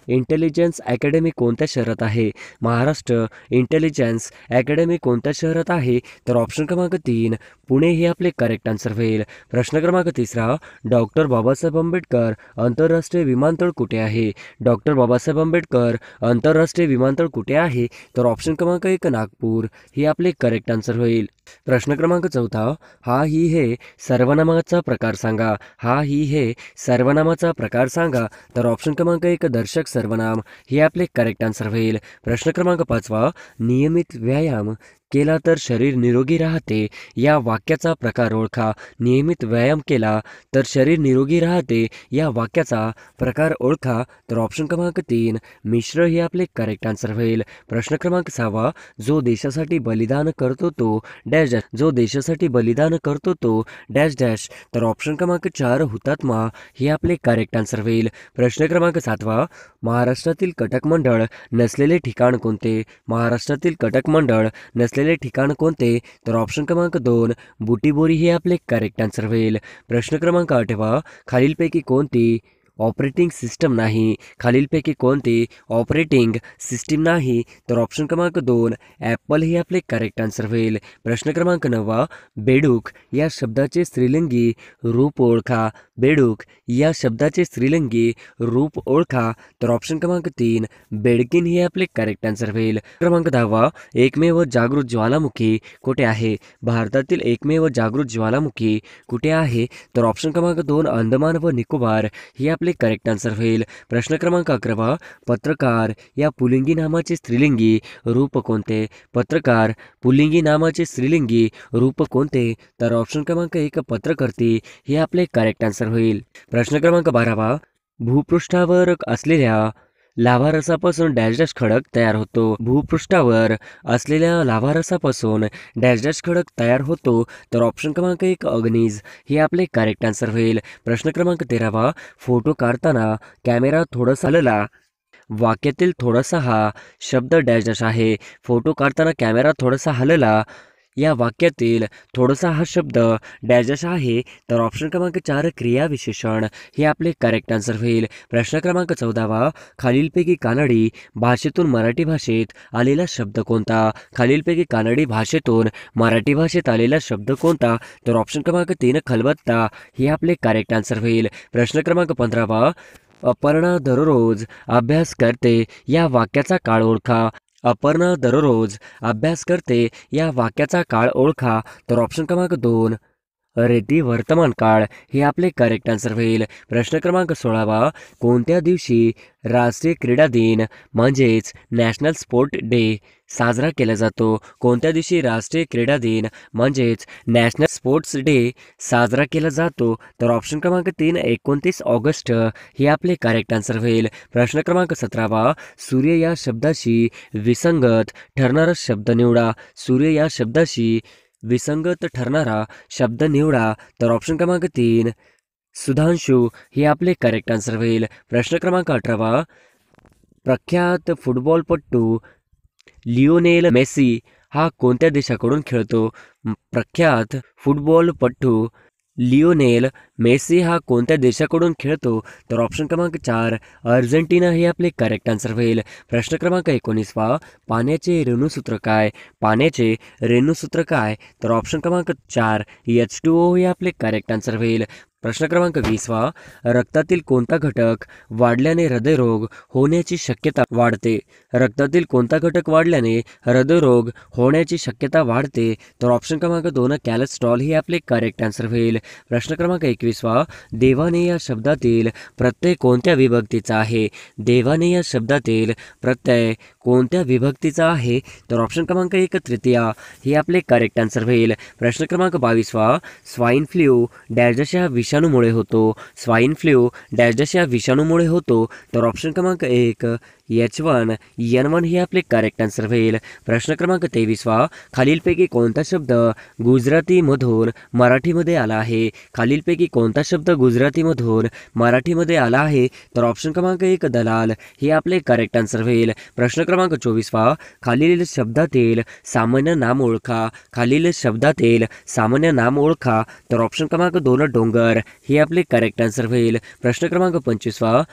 S1: इंटेलिजन्स अकॅडमी कोणत्या शहरात आहे? महाराष्ट्र इंटेलिजन्स अकॅडमी कोणत्या शहरात आहे? तर ऑप्शन क्रमांक 3 पुणे हे आपले करेक्ट आन्सर होईल. प्रश्न क्रमांक 3 डॉक्टर बाबासाहेब आंबेडकर आंतरराष्ट्रीय विमानतळ कुठे आहे? डॉक्टर बाबासाहेब आंबेडकर आंतरराष्ट्रीय विमानतळ कुठे आहे? तर ऑप्शन क्रमांक 1 नागपूर हे आपले करेक्ट आन्सर होईल. प्रश्न क्रमांक 4 हा ही हे सर्वनामाचा प्रकार सांगा. हा ही हे सर्वनामाचा प्रकार सांगा. तर ऑप्शन क्रमांक 1 दर्शक सर्वनाम हे आपले करेक्ट आन्सर होईल. प्रश्न क्रमांक 5 नियमित व्यायाम केला तर शरीर निरोगी राहते या वाक्याचा प्रकार ओळखा. नियमित व्यायाम केला तर शरीर निरोगी राहते या वाक्याचा प्रकार ओळखा. तर ऑप्शन क्रमांक 3 मिश्र हे आपले करेक्ट आन्सर होईल. प्रश्न क्रमांक 6 जो देशासाठी बलिदान करतो तो डॅश डॅश. जो देशासाठी बलिदान करतो तो डॅश डॅश. तर ऑप्शन क्रमांक 4 हुतात्मा हे आपले करेक्ट आन्सर होईल. प्रश्न क्रमांक 7 महाराष्ट्रातील कटक मंडळ नसलेले ठिकाण कोणते? महाराष्ट्रातील कटक मंडळ नसलेले ठिकाण कोणते? तर ऑप्शन क्रमांक 2 बुटीबोरी हे आपले करेक्ट आन्सर होईल. प्रश्न क्रमांक 8 खालीलपैकी कोणती ऑपरेटिंग सिस्टम नाही? खालीलपैकी कोणती ऑपरेटिंग सिस्टीम नाही? तर ऑप्शन क्रमांक 2 ॲपल हे आपले करेक्ट आन्सर होईल. प्रश्न क्रमांक 9 बेडूक या शब्दाचे स्त्रीलिंगी रूप ओळखा. बेडूक या शब्दाचे स्त्रीलिंगी रूप ओळखा. तर ऑप्शन क्रमांक 3 बेडकिन हे आपले करेक्ट आन्सर होईल. क्रमांक 10 एकमेव जागृत ज्वालामुखी कुठे आहे? भारतातील एकमेव जागृत ज्वालामुखी कुठे आहे? तर ऑप्शन क्रमांक 2 अंदमान व निकोबार हे आपले करेक्ट आन्सर होईल. प्रश्न क्रमांक 11 पत्रकार या पुलिंगी नामाचे स्त्रीलिंगी रूप कोणते? पत्रकार पुलिंगी नामाचे स्त्रीलिंगी रूप कोणते? तर ऑप्शन क्रमांक 1 पत्रकर्ती हे आपले करेक्ट आन्सर होईल. प्रश्न क्रमांक 12 भूपृष्ठावर असलेल्या लाव्हारसापासून डॅश डॅश खडक तयार होतो. भूपृष्ठावर असलेल्या लाव्हारसापासून डॅश डॅश खडक तयार होतो. तर ऑप्शन क्रमांक 1 अग्नीज हे आपले करेक्ट आन्सर होईल. प्रश्न क्रमांक 13 फोटो काढताना कॅमेरा थोडासा हलला. वाक्यातील थोडासा हा शब्द डॅश डॅश आहे. फोटो काढताना कॅमेरा थोडासा हलला या वाक्यातील थोडासा हा शब्द डॅश डॅश आहे. तर ऑप्शन क्रमांक 4 क्रियाविशेषण हे आपले करेक्ट आन्सर होईल. प्रश्न क्रमांक 14 खालीलपैकी कानडी भाषेतून मराठी भाषेत आलेला शब्द कोणता? खालीलपैकी कानडी भाषेतून मराठी भाषेत आलेला शब्द कोणता? तर ऑप्शन क्रमांक 3 खलबत्ता हे आपले करेक्ट आन्सर होईल. प्रश्न क्रमांक 15 अपर्णा दररोज अभ्यास करते या वाक्याचा काळ ओळखा. अपर्णा दररोज अभ्यास करते या वाक्याचा काळ ओळखा. तर ऑप्शन क्रमांक 2 रेती वर्तमान काळ हे आपले करेक्ट आन्सर होईल. प्रश्न क्रमांक 16 कोणत्या दिवशी राष्ट्रीय क्रीडा दिन म्हणजेच नॅशनल स्पोर्ट डे साजरा केला जातो? कोणत्या दिवशी राष्ट्रीय क्रीडा दिन म्हणजेच नॅशनल स्पोर्ट्स डे साजरा केला जातो? तर ऑप्शन क्रमांक 3 29 ऑगस्ट हे आपले करेक्ट आन्सर होईल. प्रश्न क्रमांक 17 सूर्य या शब्दाशी विसंगत ठरणारा शब्द निवडा. सूर्य या शब्दाशी विसंगत ठरणारा शब्द निवडा. तर ऑप्शन क्रमांक 3 सुधांशू हे आपले करेक्ट आन्सर होईल. प्रश्न क्रमांक 18 प्रख्यात फुटबॉलपटू लिओनेल मेसी हा कोणत्या देशाकडून खेळतो? प्रख्यात फुटबॉलपटू लिओनेल मेसी हा कोणत्या देशाकडून खेळतो? तर ऑप्शन क्रमांक 4 अर्जेंटिना हे आपले करेक्ट आन्सर होईल. प्रश्न क्रमांक 19 पाण्याचे रेणुसूत्र काय? पाण्याचे रेणुसूत्र काय? तर ऑप्शन क्रमांक 4 H2O हे आपले करेक्ट आन्सर होईल. प्रश्न क्रमांक 20 रक्तातील कोणता घटक वाढल्याने हृदयरोग होण्याची शक्यता वाढते? रक्तातील कोणता घटक वाढल्याने हृदयरोग होण्याची शक्यता वाढते? तर ऑप्शन क्रमांक 2 कॅलेस्ट्रॉल हे आपले करेक्ट आन्सर होईल. प्रश्न क्रमांक 21 देवाने या शब्दातील प्रत्यय कोणत्या विभक्तीचा आहे? देवाने या शब्दातील प्रत्यय कोणत्या विभक्तीचा आहे? तर ऑप्शन क्रमांक 1 तृतीया हे आपले करेक्ट आन्सर होईल. प्रश्न क्रमांक 22 स्वाईन फ्ल्यू डॅश डॅश या विषाणूमुळे होतो. स्वाईन फ्ल्यू डॅश डॅश या विषाणूमुळे होतो. तर ऑप्शन क्रमांक 1 H1N1 हे आपले करेक्ट आन्सर होईल. प्रश्न क्रमांक 23 खालीलपैकी कोणता शब्द गुजरातीमधून मराठीमध्ये आला आहे? खालीलपैकी कोणता शब्द गुजरातीमधून मराठीमध्ये आला आहे? तर ऑप्शन क्रमांक 1 दलाल हे आपले करेक्ट आन्सर होईल. प्रश्न क्रमांक 24 खालील शब्दातील सामान्य नाम ओळखा. खालील शब्दातील सामान्य नाम ओळखा. तर ऑप्शन क्रमांक 2 डोंगर हे आपले करेक्ट आन्सर होईल. प्रश्न क्रमांक 25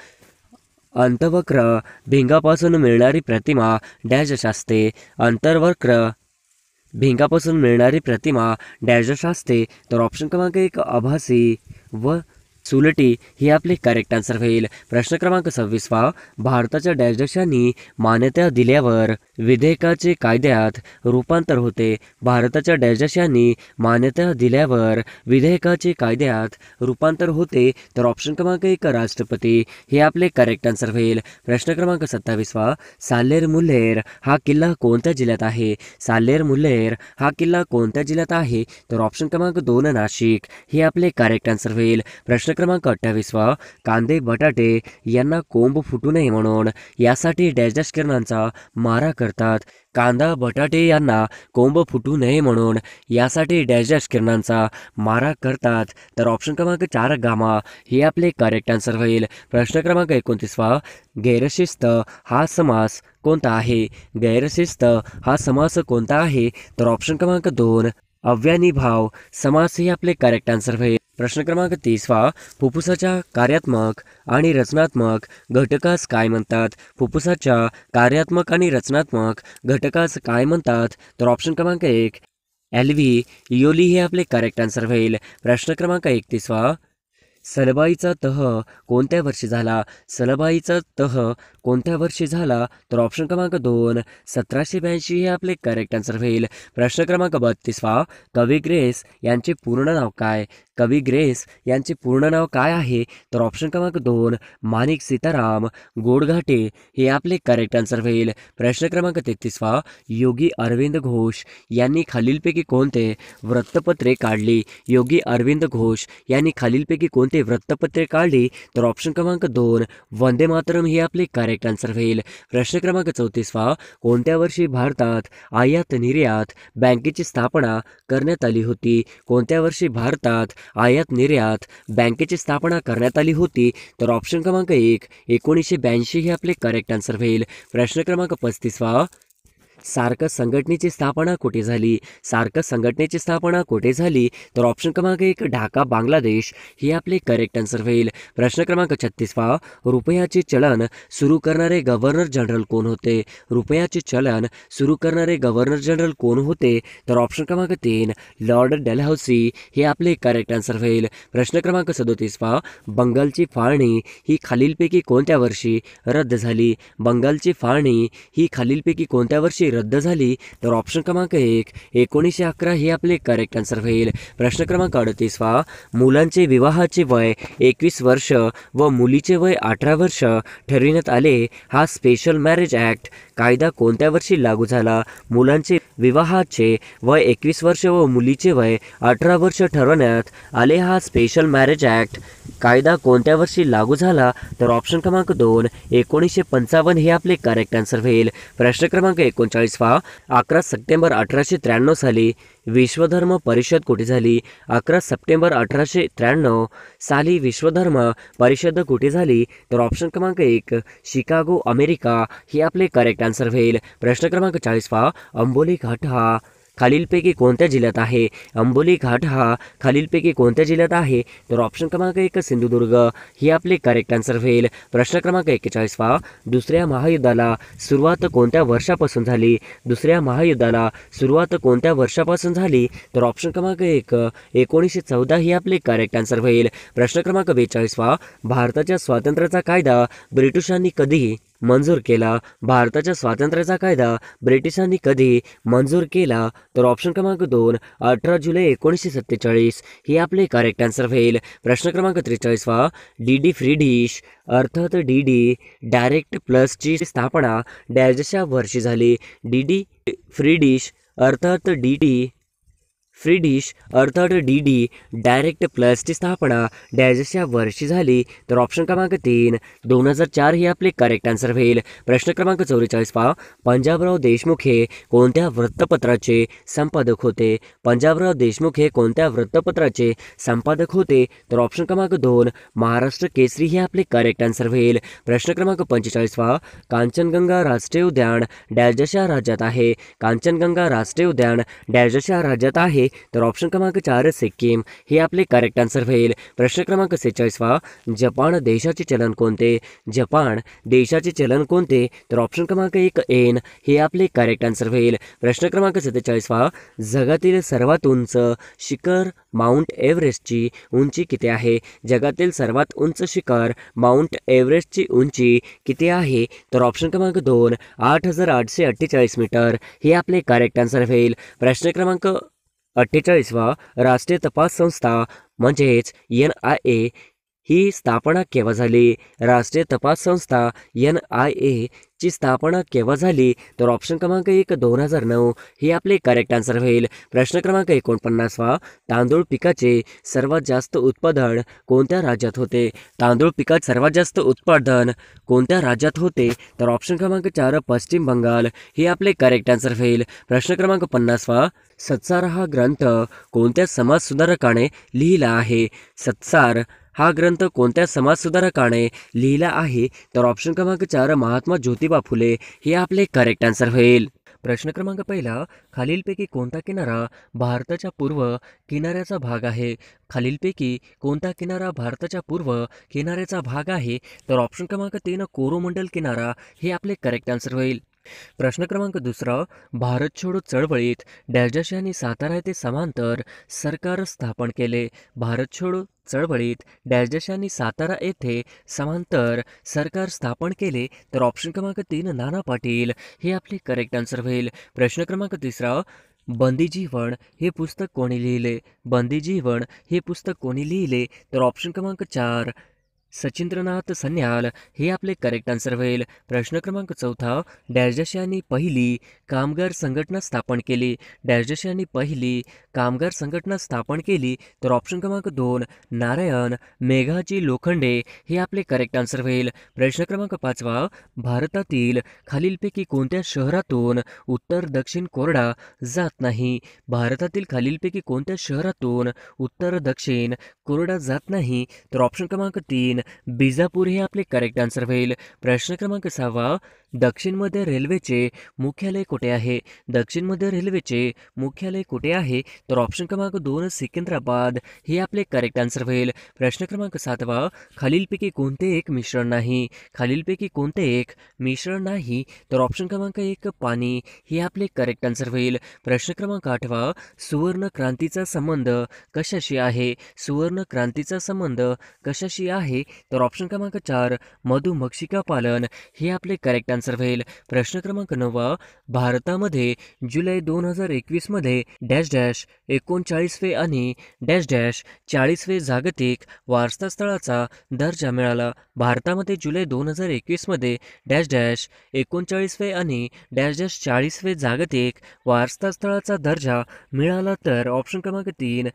S1: अंतवक्र भिंगापासून मिळणारी प्रतिमा डॅश डॅश असते. अंतर्वक्र भिंगापासून मिळणारी प्रतिमा डॅश डॅश असते. तर ऑप्शन क्रमांक 1 आभासी व सुलटी हे आपले करेक्ट आन्सर होईल. प्रश्न क्रमांक 26 भारताच्या डॅश देशांनी मान्यता दिल्यावर विधेयकाचे कायद्यात रूपांतर होते. भारताच्या डॅश देशांनी मान्यता दिल्यावर विधेयकाचे कायद्यात रूपांतर होते. तर ऑप्शन क्रमांक 1 राष्ट्रपती हे आपले करेक्ट आन्सर होईल. प्रश्न क्रमांक 27 साल्लेर मुल्लेर हा किल्ला कोणत्या जिल्ह्यात आहे? साल्लेर मुल्लेर हा किल्ला कोणत्या जिल्ह्यात आहे? तर ऑप्शन क्रमांक 2 नाशिक हे आपले करेक्ट आन्सर होईल. प्रश्न क्रमांक 28 कांदे बटाटे यांना कोंब फुटू नये म्हणून यासाठी डॅश डॅश किरणांचा मारा करतात. कांदा बटाटे यांना कोंब फुटू नये म्हणून यासाठी डॅश डॅश किरणांचा मारा करतात. तर ऑप्शन क्रमांक 4 गामा हे आपले करेक्ट आन्सर होईल. प्रश्न क्रमांक 29 गैरशिस्त हा समास कोणता आहे? गैरशिस्त हा समास कोणता आहे? तर ऑप्शन क्रमांक 2 अव्ययनिभाव समास हे आपले करेक्ट आन्सर होईल. प्रश्न क्रमांक 30 फुफ्फुसाच्या कार्यात्मक आणि रचनात्मक घटकास काय म्हणतात? फुफ्फुसाच्या कार्यात्मक आणि रचनात्मक घटकास काय म्हणतात? तर ऑप्शन क्रमांक 1 एल्व्हियोली हे आपले करेक्ट आन्सर होईल. प्रश्न क्रमांक 31 सलबाईचा तह कोणत्या वर्षी झाला? सलबाईचा तह कोणत्या वर्षी झाला? तर ऑप्शन क्रमांक 2 1782 हे आपले करेक्ट आन्सर होईल. प्रश्न क्रमांक 32 कवी ग्रेस यांचे पूर्ण नाव काय? कवी ग्रेस यांचे पूर्ण नाव काय आहे? तर ऑप्शन क्रमांक 2 माणिक सीताराम गोडघाटे हे आपले करेक्ट आन्सर होईल. प्रश्न क्रमांक 33 योगी अरविंद घोष यांनी खालीलपैकी कोणते वृत्तपत्रे काढली? योगी अरविंद घोष यांनी खालीलपैकी कोणते वृत्तपत्रे काढली? तर ऑप्शन क्रमांक 2 वंदे मातरम हे आपले करेक्ट आन्सर होईल. प्रश्न क्रमांक 34 कोणत्या वर्षी भारतात आयात निर्यात बँकेची स्थापना करण्यात आली होती? कोणत्या वर्षी भारतात आयात निर्यात बँकेची स्थापना करण्यात आली होती? तर ऑप्शन क्रमांक 1 1982 हे आपले करेक्ट आन्सर होईल. प्रश्न क्रमांक 35 सार्क संघटनेची स्थापना कुठे झाली? सार्क संघटनेची स्थापना कुठे झाली? तर ऑप्शन क्रमांक 1 ढाका बांगलादेश हे आपले करेक्ट आन्सर होईल. प्रश्न क्रमांक 36 रुपयाचे चलन सुरू करणारे गव्हर्नर जनरल कोण होते? रुपयाचे चलन सुरू करणारे गव्हर्नर जनरल कोण होते? तर ऑप्शन क्रमांक 3 लॉर्ड डेलहौसी हे आपले करेक्ट आन्सर होईल. प्रश्न क्रमांक 37 बंगालची फाळणी ही खालीलपैकी कोणत्या वर्षी रद्द झाली? बंगालची फाळणी ही खालीलपैकी कोणत्या वर्षी रद्द झाली? तर ऑप्शन क्रमांक 1 1911 हे आपले करेक्ट आन्सर होईल. प्रश्न क्रमांक 38 मुलांचे विवाहाचे वय 21 वर्ष व मुलीचे वय 18 वर्ष ठरविण्यात आले. हा स्पेशल मॅरेज ॲक्ट कायदा कोणत्या वर्षी लागू झाला? मुलांचे विवाहाचे वय 21 वर्ष व मुलीचे वय 18 वर्ष ठरवण्यात आले. हा स्पेशल मॅरेज ॲक्ट कायदा कोणत्या वर्षी लागू झाला? तर ऑप्शन क्रमांक 2 1955 हे आपले करेक्ट आन्सर होईल. प्रश्न क्रमांक 39 11 सप्टेंबर 1893 साली विश्वधर्म परिषद कुठे झाली? 11 सप्टेंबर 1893 साली विश्वधर्म परिषद कुठे झाली? तर ऑप्शन क्रमांक 1 शिकागो अमेरिका हे आपले करेक्ट आन्सर होईल. प्रश्न क्रमांक 40 अंबोली घाट हा खालीलपैकी कोणत्या जिल्ह्यात आहे? अंबोली घाट हा खालीलपैकी कोणत्या जिल्ह्यात आहे? तर ऑप्शन क्रमांक 1 सिंधुदुर्ग हे आपले करेक्ट आन्सर होईल. प्रश्न क्रमांक 41 दुसऱ्या महायुद्धाला सुरुवात कोणत्या वर्षापासून झाली? दुसऱ्या महायुद्धाला सुरुवात कोणत्या वर्षापासून झाली? तर ऑप्शन क्रमांक 1 1914 हे आपले करेक्ट आन्सर होईल. प्रश्न क्रमांक 42 भारताच्या स्वातंत्र्याचा कायदा ब्रिटिशांनी कधी मंजूर केला? भारताच्या स्वातंत्र्याचा कायदा ब्रिटिशांनी कधी मंजूर केला? तर ऑप्शन क्रमांक 2 18 जुलै 1947 हे आपले करेक्ट आन्सर होईल. प्रश्न क्रमांक 43 डी फ्री डिश अर्थात डी डायरेक्ट प्लसची स्थापना डॅशच्या वर्षी झाली? डी फ्री डिश अर्थात फ्री डिश अर्थात डी डायरेक्ट प्लसची स्थापना डॅशच्या वर्षी झाली? तर ऑप्शन क्रमांक 3 2004 हे आपले करेक्ट आन्सर होईल. प्रश्न क्रमांक 44 पंजाबराव देशमुख हे कोणत्या वृत्तपत्राचे संपादक होते? पंजाबराव देशमुख हे कोणत्या वृत्तपत्राचे संपादक होते? तर ऑप्शन क्रमांक 2 महाराष्ट्र केसरी हे आपले करेक्ट आन्सर होईल. प्रश्न क्रमांक 45 कांचनगंगा राष्ट्रीय उद्यान डॅशच्या राज्यात आहे? कांचनगंगा राष्ट्रीय उद्यान डॅशच्या राज्यात आहे? आहे तर ऑप्शन क्रमांक 4 सिक्कीम हे आपले करेक्ट आन्सर होईल. प्रश्न क्रमांक 46 जपान देशाचे चलन कोणते? जपान देशाचे चलन कोणते? तर ऑप्शन क्रमांक 1 एन हे आपले करेक्ट आन्सर होईल. प्रश्न क्रमांक 47 जगातील सर्वात उंच शिखर माउंट एव्हरेस्टची उंची किती आहे? जगातील सर्वात उंच शिखर माउंट एव्हरेस्टची उंची किती आहे? तर ऑप्शन क्रमांक 2 8,848 मीटर हे आपले करेक्ट आन्सर होईल. प्रश्न क्रमांक 48 राष्ट्रीय तपास संस्था म्हणजेच NIA ही स्थापना केव्हा झाली? राष्ट्रीय तपास संस्था NIA ची स्थापना केव्हा झाली? तर ऑप्शन क्रमांक 1 2009 हे आपले करेक्ट आन्सर होईल. प्रश्न क्रमांक 49 तांदूळ पिकाचे सर्वात जास्त उत्पादन कोणत्या राज्यात होते? तांदूळ पिकाचे सर्वात जास्त उत्पादन कोणत्या राज्यात होते? तर ऑप्शन क्रमांक 4 पश्चिम बंगाल हे आपले करेक्ट आन्सर होईल. प्रश्न क्रमांक 50 सत्सार हा ग्रंथ कोणत्या समाजसुधारकाने लिहिला आहे? सत्सार हा ग्रंथ कोणत्या समाजसुधारकाने लिहिला आहे? तर ऑप्शन क्रमांक 4 महात्मा ज्योतिबा फुले हे आपले करेक्ट आन्सर होईल. प्रश्न क्रमांक 1 खालीलपैकी कोणता किनारा भारताच्या पूर्व किनाऱ्याचा भाग आहे? खालीलपैकी कोणता किनारा भारताच्या पूर्व किनाऱ्याचा भाग आहे? तर ऑप्शन क्रमांक 3 कोरोमंडल किनारा हे आपले करेक्ट आन्सर होईल. प्रश्न क्रमांक 2 भारत छोडो चळवळीत डॅश डॅश यांनी सातारा येथे समांतर सरकार स्थापन केले. भारत छोडो चळवळीत डॅश डॅश यांनी सातारा येथे समांतर सरकार स्थापन केले. तर ऑप्शन क्रमांक 3 नाना पाटील हे आपले करेक्ट आन्सर होईल. प्रश्न क्रमांक 3 बंदी जीवन हे पुस्तक कोणी लिहिले? बंदी जीवन हे पुस्तक कोणी लिहिले? तर ऑप्शन क्रमांक 4 सचिंद्रनाथ सन्याल हे आपले करेक्ट आन्सर होईल. प्रश्न क्रमांक 4 डॅश डॅश यांनी पहिली कामगार संघटना स्थापन केली. डॅश डॅश यांनी पहिली कामगार संघटना स्थापन केली. तर ऑप्शन क्रमांक 2 नारायण मेघाजी लोखंडे हे आपले करेक्ट आन्सर होईल. प्रश्न क्रमांक 5 भारतातील खालीलपैकी कोणत्या शहरातून उत्तर दक्षिण कोरडा जात नाही? भारतातील खालीलपैकी कोणत्या शहरातून उत्तर दक्षिण कोरडा जात नाही? तर ऑप्शन क्रमांक 3 बिजापूर हे आपले करेक्ट आन्सर होईल. प्रश्न क्रमांक 6 दक्षिण मध्य रेल्वेचे मुख्यालय कुठे आहे? दक्षिण मध्य रेल्वेचे मुख्यालय कुठे आहे? तर ऑप्शन क्रमांक 2 सिकंदराबाद हे आपले करेक्ट आन्सर होईल. प्रश्न क्रमांक 7 खालीलपैकी कोणते एक मिश्रण नाही? खालीलपैकी कोणते एक मिश्रण नाही? तर ऑप्शन क्रमांक 1 पाणी हे आपले करेक्ट आन्सर होईल. प्रश्न क्रमांक 8 सुवर्ण क्रांतीचा संबंध कशाशी आहे? सुवर्ण क्रांतीचा संबंध कशाशी आहे? तर ऑप्शन क्रमांक 4 मधुमक्षिका पालन हे आपले करेक्ट आन्सर होईल. प्रश्न क्रमांक 9 भारतामध्ये जुलै 2021 मध्ये डॅश डॅश 39वे आणि डॅश डॅश 40वे जागतिक वारसा स्थळाचा दर्जा मिळाला. भारतामध्ये जुलै 2021 मध्ये डॅश डॅश 39वे आणि डॅश डॅश 40वे जागतिक वारसा स्थळाचा दर्जा मिळाला. तर ऑप्शन क्रमांक 3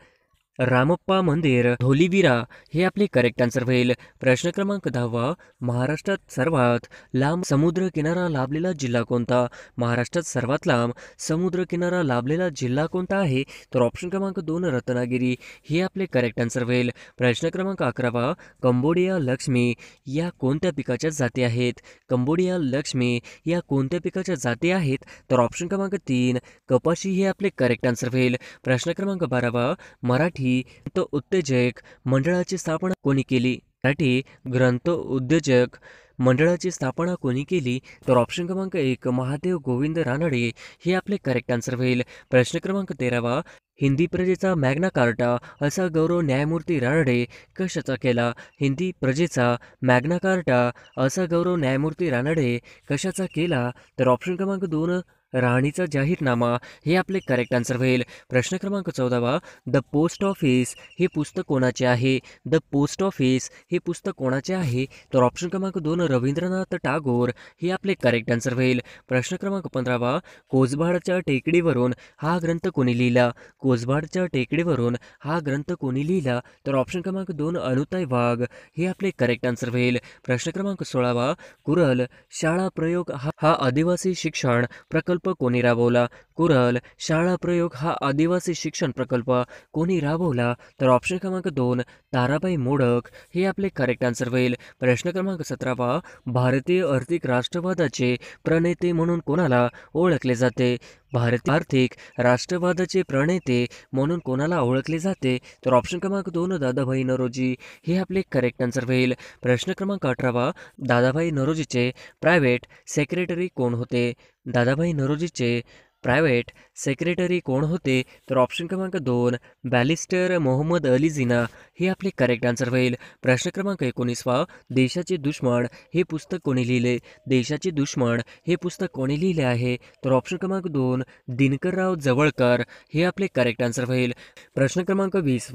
S1: रामप्पा मंदिर धोलीविरा हे आपले करेक्ट आन्सर होईल. प्रश्न क्रमांक 10 महाराष्ट्रात सर्वात लांब समुद्र किनारा लाभलेला जिल्हा कोणता? महाराष्ट्रात सर्वात लांब समुद्र किनारा लाभलेला जिल्हा कोणता आहे? तर ऑप्शन क्रमांक 2 रत्नागिरी हे आपले करेक्ट आन्सर होईल. प्रश्न क्रमांक 11 कंबोडिया लक्ष्मी या कोणत्या पिकाच्या जाती आहेत? कंबोडिया लक्ष्मी या कोणत्या पिकाच्या जाती आहेत? तर ऑप्शन क्रमांक 3 कपाशी हे आपले करेक्ट आन्सर होईल. प्रश्न क्रमांक 12 मराठी ग्रंथ उद्योजक मंडळाची स्थापना कोणी केली? मराठी ग्रंथ उद्योजक मंडळाची स्थापना कोणी केली? तर ऑप्शन क्रमांक 1 महादेव गोविंद रानडे हे आपले करेक्ट आन्सर होईल. प्रश्न क्रमांक 13 हिंदी प्रजेचा मॅग्ना कार्टा असा गौरव न्यायमूर्ती रानडे कशाचा केला? हिंदी प्रजेचा मॅग्ना कार्टा असा गौरव न्यायमूर्ती रानडे कशाचा केला? तर ऑप्शन क्रमांक 2 राणीचा जाहीरनामा हे आपले करेक्ट आन्सर होईल. प्रश्न क्रमांक 14 द पोस्ट ऑफिस हे पुस्तक कोणाचे आहे? द पोस्ट ऑफिस हे पुस्तक कोणाचे आहे? तर ऑप्शन क्रमांक 2 रवींद्रनाथ टागोर हे आपले करेक्ट आन्सर होईल. प्रश्न क्रमांक 15 कोसबाडच्या टेकडीवरून हा ग्रंथ कोणी लिहिला? कोसबाडच्या टेकडीवरून हा ग्रंथ कोणी लिहिला? तर ऑप्शन क्रमांक 2 अनुताई वाघ हे आपले करेक्ट आन्सर होईल. प्रश्न क्रमांक 16 कुरल शाळा प्रयोग हा आदिवासी शिक्षण प्रकल्प कोणी राबवला? कुरल शाळा प्रयोग हा आदिवासी शिक्षण प्रकल्प कोणी राबवला? तर ऑप्शन क्रमांक 2 ताराबाई मोडक हे आपले करेक्ट आन्सर होईल. प्रश्न क्रमांक 17 भारतीय आर्थिक राष्ट्रवादाचे प्रणेते म्हणून कोणाला ओळखले जाते? भारतीय आर्थिक राष्ट्रवादाचे प्रणेते म्हणून कोणाला ओळखले जाते? तर ऑप्शन क्रमांक 2 दादाभाई नौरोजी हे आपले करेक्ट आन्सर होईल. प्रश्न क्रमांक 18 दादाभाई नौरोजीचे प्रायव्हेट सेक्रेटरी कोण होते? दादाभाई नौरोजीचे प्रायव्हेट सेक्रेटरी कोण होते? तर ऑप्शन क्रमांक 2 बॅरिस्टर मोहम्मद अली जिना हे आपले करेक्ट आन्सर होईल. प्रश्न क्रमांक 19 देशाचे दुश्मन हे पुस्तक कोणी लिहिले? देशाचे दुश्मन हे पुस्तक कोणी लिहिले आहे? तर ऑप्शन क्रमांक 2 दिनकरराव जवळकर हे आपले करेक्ट आन्सर होईल. प्रश्न क्रमांक 20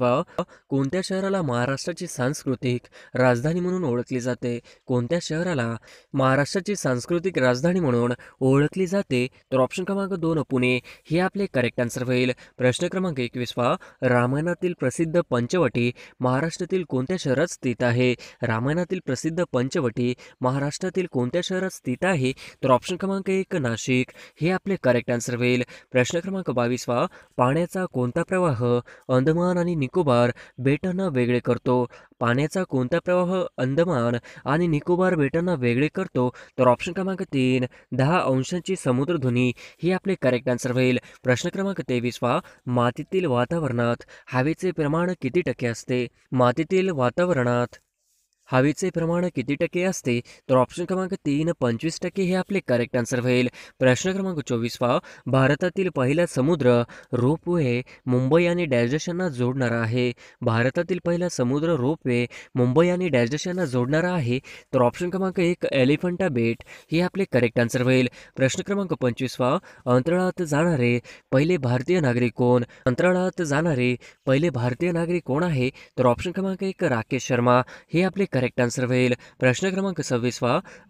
S1: कोणत्या शहराला महाराष्ट्राची सांस्कृतिक राजधानी म्हणून ओळखले जाते? कोणत्या शहराला महाराष्ट्राची सांस्कृतिक राजधानी म्हणून ओळखली जाते? तर ऑप्शन क्रमांक 2 पुणे हे आपले करेक्ट आन्सर होईल. प्रश्न क्रमांक 21 रामायणातील प्रसिद्ध पंचवटी महाराष्ट्रातील कोणत्या शहरात स्थित आहे? रामायणातील प्रसिद्ध पंचवटी महाराष्ट्रातील कोणत्या शहरात स्थित आहे? तर ऑप्शन क्रमांक 1 नाशिक हे आपले करेक्ट आन्सर होईल. प्रश्न क्रमांक 22 पाण्याचा कोणता प्रवाह अंदमान आणि निकोबार बेटांना वेगळे करतो? पाण्याचा कोणता प्रवाह अंदमान आणि निकोबार बेटांना वेगळे करतो? तर ऑप्शन क्रमांक 3 10 अंशांची समुद्रधुनी ही आपले करेक्ट आन्सर होईल. प्रश्न क्रमांक 23 मातीतील वातावरणात हवेचे प्रमाण किती टक्के असते? मातीतील वातावरणात हवेचे प्रमाण किती टक्के असते? तर ऑप्शन क्रमांक 3 25% हे आपले करेक्ट आन्सर होईल. प्रश्न क्रमांक 24 भारतातील पहिला समुद्र रोपवे मुंबई आणि डॅशना जोडणारा आहे? भारतातील पहिला समुद्र रोपवे मुंबई आणि डॅशना जोडणारा आहे? तर ऑप्शन क्रमांक 1 एलिफंटा बेट हे आपले करेक्ट आन्सर होईल. प्रश्न क्रमांक 25 अंतराळात जाणारे पहिले भारतीय नागरिक कोण? अंतराळात जाणारे पहिले भारतीय नागरिक कोण आहे? तर ऑप्शन क्रमांक 1 राकेश शर्मा हे आपले करेक्ट आन्सर होईल. प्रश्न क्रमांक 26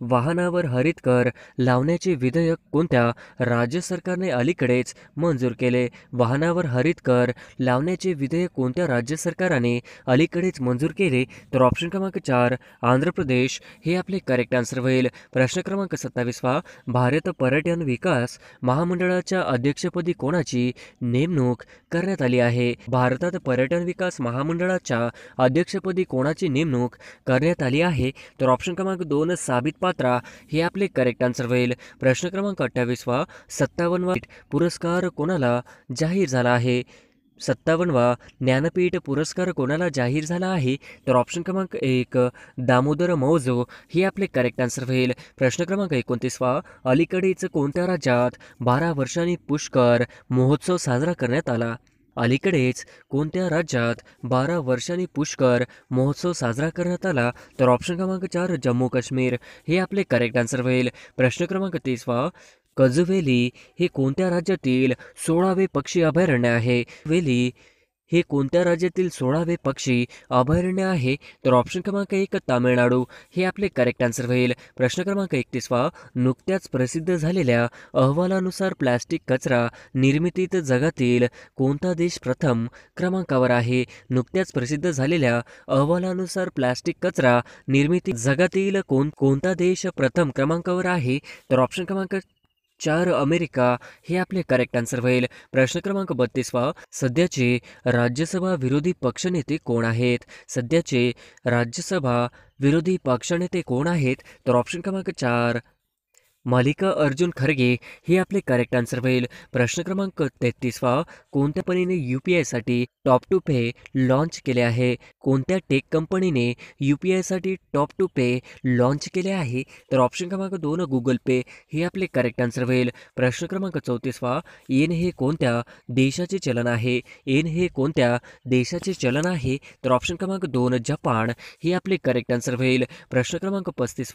S1: वाहनावर हरित कर लावण्याचे विधेयक कोणत्या राज्य सरकारने अलीकडेच मंजूर केले? वाहनावर हरित कर लावण्याचे विधेयक कोणत्या राज्य सरकारने अलीकडेच मंजूर केले? तर ऑप्शन क्रमांक 4 आंध्र प्रदेश हे आपले करेक्ट आन्सर होईल. प्रश्न क्रमांक 27 भारत पर्यटन विकास महामंडळाच्या अध्यक्षपदी कोणाची नेमणूक करण्यात आली आहे? भारतात पर्यटन विकास महामंडळाच्या अध्यक्षपदी कोणाची नेमणूक करण्यात आली आहे? तर ऑप्शन क्रमांक 2 साबित पात्रा हे आपले करेक्ट आन्सर होईल. प्रश्न क्रमांक 28 57वा पुरस्कार कोणाला जाहीर झाला आहे? 57वा ज्ञानपीठ पुरस्कार कोणाला जाहीर झाला आहे? तर ऑप्शन क्रमांक 1 दामोदर मौजो हे आपले करेक्ट आन्सर होईल. प्रश्न क्रमांक 29 अलीकडेच कोणत्या राज्यात 12 वर्षांनी पुष्कर महोत्सव साजरा करण्यात आला? अलीकडेच कोणत्या राज्यात 12 वर्षांनी पुष्कर महोत्सव साजरा करण्यात आला? तर ऑप्शन क्रमांक 4 जम्मू काश्मीर हे आपले करेक्ट आन्सर होईल. प्रश्न क्रमांक 30 कजुवेली हे कोणत्या राज्यातील 16वे पक्षी अभयारण्य आहे? वेली हे कोणत्या राज्यातील 16वे पक्षी अभयारण्य आहे? तर ऑप्शन क्रमांक 1 तामिळनाडू हे आपले करेक्ट आन्सर होईल. प्रश्न क्रमांक 31 नुकत्याच प्रसिद्ध झालेल्या अहवालानुसार प्लॅस्टिक कचरा निर्मितीत जगातील कोणता देश प्रथम क्रमांकावर आहे? नुकत्याच प्रसिद्ध झालेल्या अहवालानुसार प्लॅस्टिक कचरा निर्मिती जगातील कोणता देश प्रथम क्रमांकावर आहे? तर ऑप्शन क्रमांक 4 अमेरिका हे आपले करेक्ट आन्सर होईल. प्रश्न क्रमांक 32 सध्याचे राज्यसभा विरोधी पक्षनेते कोण आहेत? सध्याचे राज्यसभा विरोधी पक्षनेते कोण आहेत? तर ऑप्शन क्रमांक 4 मल्लिका अर्जुन खरगे हे आपले करेक्ट आन्सर होईल. प्रश्न क्रमांक 33 कोणत्या कंपनीने UPI-साठी टॉप टू पे लॉन्च केले आहे? कोणत्या टेक कंपनीने UPI-साठी टॉप टू पे लॉन्च केले आहे? तर ऑप्शन क्रमांक 2 गुगल पे हे आपले करेक्ट आन्सर होईल. प्रश्न क्रमांक 34 येन हे कोणत्या देशाचे चलन आहे? येन हे कोणत्या देशाचे चलन आहे? तर ऑप्शन क्रमांक 2 जपान हे आपले करेक्ट आन्सर होईल. प्रश्न क्रमांक 35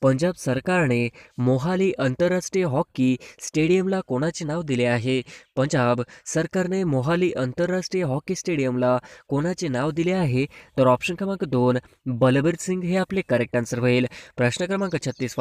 S1: पंजाब सरकारने मोहाली आंतरराष्ट्रीय हॉकी स्टेडियमला कोणाचे नाव दिले आहे? पंजाब सरकारने मोहाली आंतरराष्ट्रीय हॉकी स्टेडियमला कोणाचे नाव दिले आहे? तर ऑप्शन क्रमांक 2 बलबीर सिंग हे आपले करेक्ट आन्सर होईल. प्रश्न क्रमांक 36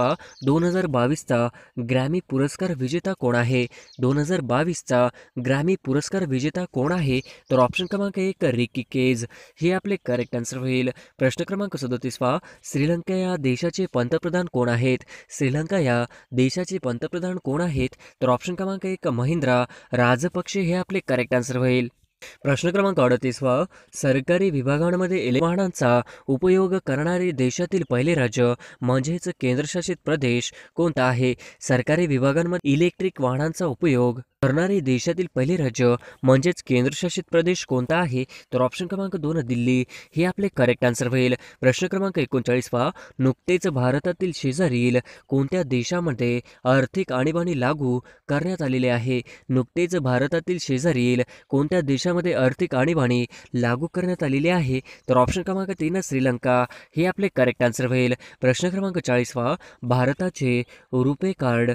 S1: 2022चा ग्रॅमी पुरस्कार विजेता कोण आहे? 2022चा ग्रॅमी पुरस्कार विजेता कोण आहे? तर ऑप्शन क्रमांक 1 रिकी केज हे आपले करेक्ट आन्सर होईल. प्रश्न क्रमांक 37 श्रीलंका या देशाचे पंतप्रधान कोण आहेत? श्रीलंका या देशाचे पंतप्रधान कोण आहेत? तर ऑप्शन क्रमांक 1 महिंद्रा राजपक्षे हे आपले करेक्ट आन्सर होईल. प्रश्न क्रमांक 38वा, सरकारी विभागांमध्ये इलेक्ट्रिक वाहनांचा उपयोग करणारे देशातील पहिले राज्य म्हणजेच केंद्रशासित प्रदेश कोणता आहे? सरकारी विभागांमध्ये इलेक्ट्रिक वाहनांचा उपयोग करणारे देशातील पहिले राज्य म्हणजेच केंद्रशासित प्रदेश कोणता आहे? तर ऑप्शन क्रमांक 2 दिल्ली हे आपले करेक्ट आन्सर होईल. प्रश्न क्रमांक 39वा, नुकतेच भारतातील शेजारील कोणत्या देशामध्ये आर्थिक आणीबाणी लागू करण्यात आलेले आहे? नुकतेच भारतातील शेजारील कोणत्या देशामध्ये आर्थिक आणीबाणी लागू करण्यात आलेली आहे? तर ऑप्शन क्रमांक 3 श्रीलंका हे आपले करेक्ट आन्सर होईल. प्रश्न क्रमांक 40वा, भारताचे रुपे कार्ड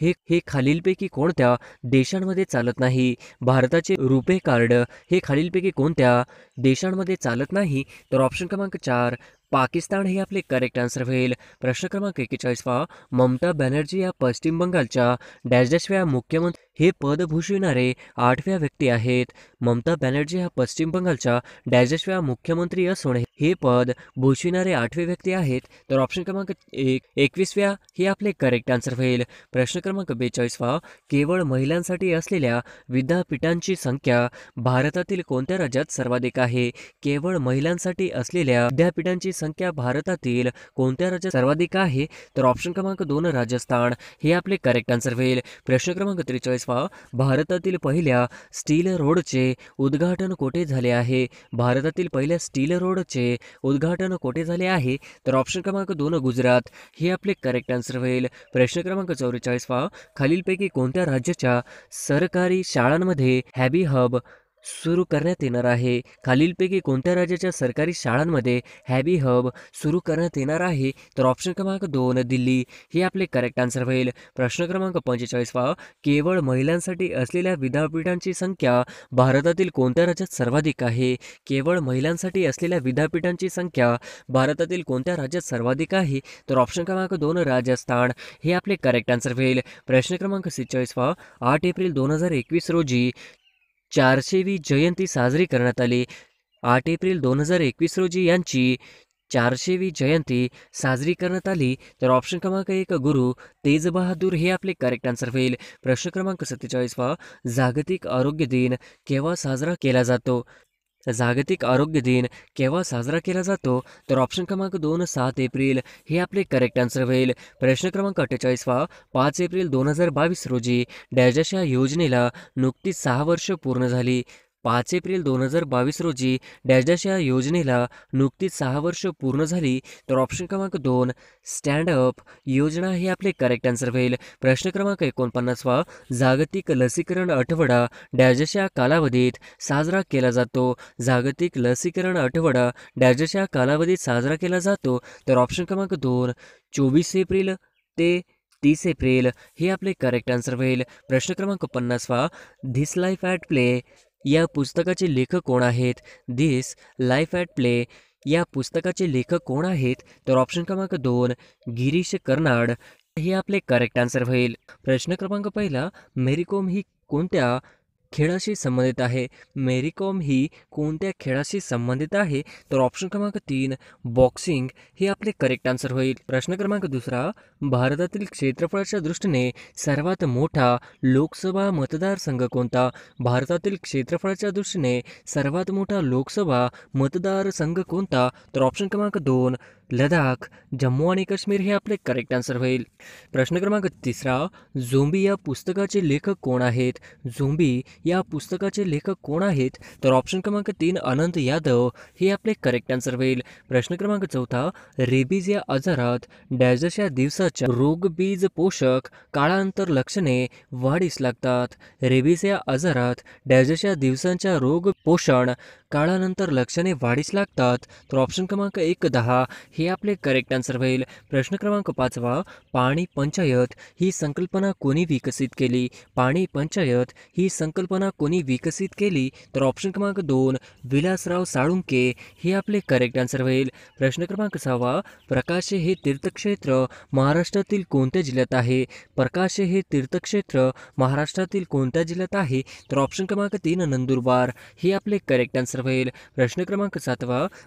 S1: हे खालीलपैकी कोणत्या देशांमध्ये चालत नाही? भारताचे रुपे कार्ड हे खालीलपैकी कोणत्या देशांमध्ये चालत नाही? तर ऑप्शन क्रमांक 4 पाकिस्तान हे आपले करेक्ट आन्सर होईल. प्रश्न क्रमांक 41वा, ममता बॅनर्जी या पश्चिम बंगालच्या डॅशव्या मुख्यमंत्री हे पद भूषविणारे 8व्या व्यक्ती आहेत. ममता बॅनर्जी हा पश्चिम बंगालच्या डॅशव्या मुख्यमंत्री असून हे पद भूषविणारे 8वे व्यक्ती आहेत. तर ऑप्शन क्रमांक 21व्या हे आपले करेक्ट आन्सर होईल. प्रश्न क्रमांक 42वा, केवळ महिलांसाठी असलेल्या विद्यापीठांची संख्या भारतातील कोणत्या राज्यात सर्वाधिक आहे? केवळ महिलांसाठी असलेल्या विद्यापीठांची संख्या भारतातील कोणत्या राज्यात सर्वाधिक आहे? तर ऑप्शन क्रमांक 2 राजस्थान हे आपले करेक्ट आन्सर होईल. प्रश्न क्रमांक 43वा, भारतातील पहिल्या स्टील रोडचे उद्घाटन कोठे झाले आहे? भारतातील पहिल्या स्टील रोडचे उद्घाटन कोठे झाले आहे? तर ऑप्शन क्रमांक 2 गुजरात हे आपले करेक्ट आन्सर होईल. प्रश्न क्रमांक 44वा, खालीलपैकी कोणत्या राज्याच्या सरकारी शाळांमध्ये हॅबी हब सुरू करण्यात येणार आहे? खालीलपैकी कोणत्या राज्याच्या सरकारी शाळांमध्ये हॅबी हब सुरू करण्यात येणार आहे? तर ऑप्शन क्रमांक 2 दिल्ली हे आपले करेक्ट आन्सर होईल. प्रश्न क्रमांक 45वा, केवळ महिलांसाठी असलेल्या विद्यापीठांची संख्या भारतातील कोणत्या राज्यात सर्वाधिक आहे? केवळ महिलांसाठी असलेल्या विद्यापीठांची संख्या भारतातील कोणत्या राज्यात सर्वाधिक आहे? तर ऑप्शन क्रमांक 2 राजस्थान हे आपले करेक्ट आन्सर होईल. प्रश्न क्रमांक 46वा, 8 एप्रिल 2021 रोजी 400वी जयंती साजरी करण्यात आली. 8 एप्रिल 2021 रोजी यांची 400वी जयंती साजरी करण्यात आली. तर ऑप्शन क्रमांक 1 गुरु तेज बहादूर हे आपले करेक्ट आन्सर होईल. प्रश्न क्रमांक 47वा, जागतिक आरोग्य दिन केव्हा साजरा केला जातो? जागतिक आरोग्य दिन केव्हा साजरा केला जातो? तर ऑप्शन क्रमांक 2 7 एप्रिल हे आपले करेक्ट आन्सर होईल. प्रश्न क्रमांक 48वा, 5 एप्रिल 2022 रोजी डॅशच्या योजनेला नुकतीच 6 वर्ष पूर्ण झाली. 5 एप्रिल 2022 रोजी डॅशच्या योजनेला नुकतीच 6 वर्ष पूर्ण झाली. तर ऑप्शन क्रमांक 2 स्टँड अप योजना हे आपले करेक्ट आन्सर होईल. प्रश्न क्रमांक 49वा, जागतिक लसीकरण आठवडा डॅशच्या कालावधीत साजरा केला जातो? जागतिक लसीकरण आठवडा डॅशच्या कालावधीत साजरा केला जातो? तर ऑप्शन क्रमांक 2 24 एप्रिल ते 30 एप्रिल हे आपले करेक्ट आन्सर होईल. प्रश्न क्रमांक 50वा, धिस लाईफ ॲट प्ले या पुस्तकाचे लेखक कोण आहेत? धिस लाईफ ॲट प्ले या पुस्तकाचे लेखक कोण आहेत? तर ऑप्शन क्रमांक 2 गिरीश कर्नाड हे आपले करेक्ट आन्सर होईल. प्रश्न क्रमांक 1 मेरी कोम ही कोणत्या खेळाशी संबंधित आहे? मेरी कॉम ही कोणत्या खेळाशी संबंधित आहे? तर ऑप्शन क्रमांक 3 बॉक्सिंग हे आपले करेक्ट आन्सर होईल. प्रश्न क्रमांक 2 भारतातील क्षेत्रफळाच्या दृष्टीने सर्वात मोठा लोकसभा मतदारसंघ कोणता? भारतातील क्षेत्रफळाच्या दृष्टीने सर्वात मोठा लोकसभा मतदारसंघ कोणता? तर ऑप्शन क्रमांक 2 लडाख जम्मू आणि काश्मीर हे आपले करेक्ट आन्सर होईल. प्रश्न क्रमांक 3 झोंबी या पुस्तकाचे लेखक कोण आहेत? झोंबी या पुस्तकाचे लेखक कोण आहेत? तर ऑप्शन क्रमांक 3 अनंत यादव हे आपले करेक्ट आन्सर होईल. प्रश्न क्रमांक 4 रेबीज या आजारात डॅशच्या दिवसाच्या रोग बीज पोषक काळांतर लक्षणे वाढीस लागतात? रेबीज या आजारात डॅशच्या दिवसांच्या रोग पोषण काळानंतर लक्षणे वाढीस लागतात? तर ऑप्शन क्रमांक 1 हे आपले करेक्ट आन्सर होईल. प्रश्न क्रमांक 5 पाणी पंचायत ही संकल्पना कोणी विकसित केली? पाणी पंचायत ही संकल्पना कोणी विकसित केली? तर ऑप्शन क्रमांक 2 विलासराव साळुंके हे आपले करेक्ट आन्सर होईल. प्रश्न क्रमांक 6 प्रकाशे हे तीर्थक्षेत्र महाराष्ट्रातील कोणत्या जिल्ह्यात आहे? प्रकाशे हे तीर्थक्षेत्र महाराष्ट्रातील कोणत्या जिल्ह्यात आहे? तर ऑप्शन क्रमांक 3 नंदुरबार हे आपले करेक्ट आन्सर होईल. प्रश्न क्रमांक 7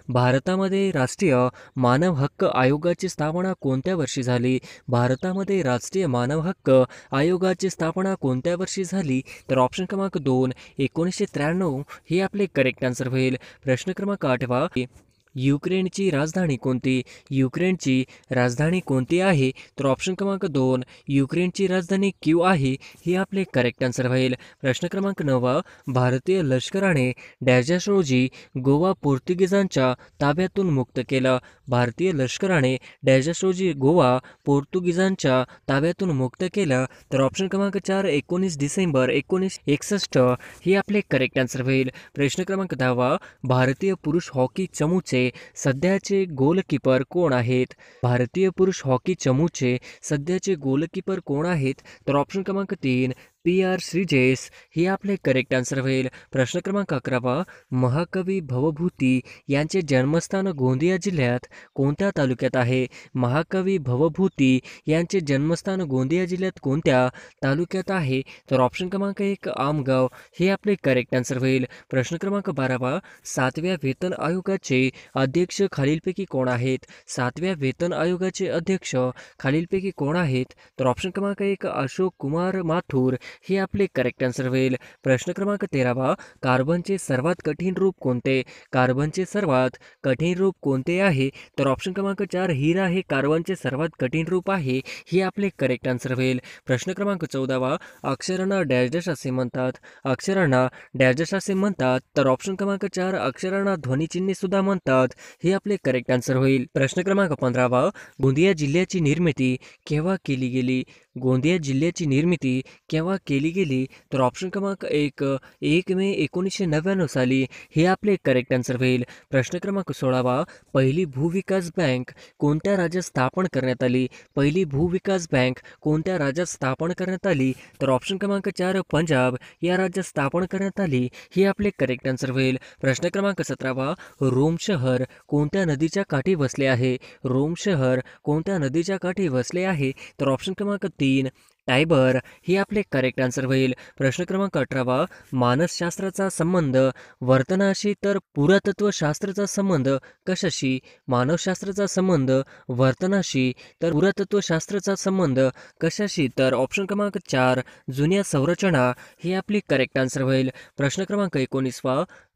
S1: भारतामध्ये राष्ट्रीय मानवी मानव हक्क आयोगाची स्थापना कोणत्या वर्षी झाली? भारतामध्ये राष्ट्रीय मानव हक्क आयोगाची स्थापना कोणत्या वर्षी झाली? तर ऑप्शन क्रमांक 2 1993 हे आपले करेक्ट आन्सर होईल. प्रश्न क्रमांक 8 युक्रेनची राजधानी कोणती? युक्रेनची राजधानी कोणती आहे? तर ऑप्शन क्रमांक 2 युक्रेनची राजधानी क्यू आहे हे आपले करेक्ट आन्सर होईल. प्रश्न क्रमांक 9 भारतीय लष्कराने डॅश रोजी गोवा पोर्तुगीजांच्या ताब्यातून मुक्त केला. भारतीय लष्कराने डॅश रोजी गोवा पोर्तुगीजांच्या ताब्यातून मुक्त केला. तर ऑप्शन क्रमांक 4 19 डिसेंबर 1961 हे आपले करेक्ट आन्सर होईल. प्रश्न क्रमांक 10 भारतीय पुरुष हॉकी चमूचे सध्याचे गोलकीपर कोण आहेत? भारतीय पुरुष हॉकी चमूचे सध्याचे गोलकीपर कोण आहेत? तर ऑप्शन क्रमांक 3 PR श्रीजेश हे आपले करेक्ट आन्सर होईल. प्रश्न क्रमांक 11 महाकवी भवभूती यांचे जन्मस्थान गोंदिया जिल्ह्यात कोणत्या तालुक्यात आहे? महाकवी भवभूती यांचे जन्मस्थान गोंदिया जिल्ह्यात कोणत्या तालुक्यात आहे? तर ऑप्शन क्रमांक 1 आमगाव हे आपले करेक्ट आन्सर होईल. प्रश्न क्रमांक 12 7व्या वेतन आयोगाचे अध्यक्ष खालीलपैकी कोण आहेत? 7व्या वेतन आयोगाचे अध्यक्ष खालीलपैकी कोण आहेत? तर ऑप्शन क्रमांक 1 अशोक कुमार माथुर हे आपले करेक्ट आन्सर होईल. प्रश्न क्रमांक 13 कार्बनचे सर्वात कठीण रूप कोणते? कार्बनचे सर्वात कठीण रूप कोणते आहे? तर ऑप्शन क्रमांक 4 हिरा हे कार्बनचे सर्वात कठीण रूप आहे हे आपले करेक्ट आन्सर होईल. प्रश्न क्रमांक 14 अक्षरांना डॅश डॅश असे म्हणतात. अक्षरांना डॅश डॅश असे म्हणतात. तर ऑप्शन क्रमांक 4 अक्षरांना ध्वनिचिन्हे सुद्धा म्हणतात हे आपले करेक्ट आन्सर होईल. प्रश्न क्रमांक 15 गोंदिया जिल्ह्याची निर्मिती केव्हा केली गेली? गोंदिया जिल्ह्याची निर्मिती केव्हा केली गेली? तर ऑप्शन क्रमांक 1 मे 1999 साली हे आपले करेक्ट आन्सर होईल. प्रश्न क्रमांक 16 पहिली भूविकास बँक कोणत्या राज्यात स्थापन करण्यात आली? पहिली भूविकास बँक कोणत्या राज्यात स्थापन करण्यात आली? तर ऑप्शन क्रमांक 4 पंजाब या राज्यात स्थापन करण्यात आली हे आपले करेक्ट आन्सर होईल. प्रश्न क्रमांक 17 रोम शहर कोणत्या नदीच्या काठी वसले आहे? रोम शहर कोणत्या नदीच्या काठी वसले आहे? तर ऑप्शन क्रमांक 3 टायबर हे आपले करेक्ट आन्सर होईल. प्रश्न क्रमांक 18 मानसशास्त्राचा संबंध वर्तनाशी तर पुरातत्वशास्त्राचा संबंध कशाशी? मानवशास्त्राचा संबंध वर्तनाशी तर पुरातत्वशास्त्राचा संबंध कशाशी? तर ऑप्शन क्रमांक 4 जुन्या संरचना हे आपले करेक्ट आन्सर होईल. प्रश्न क्रमांक 19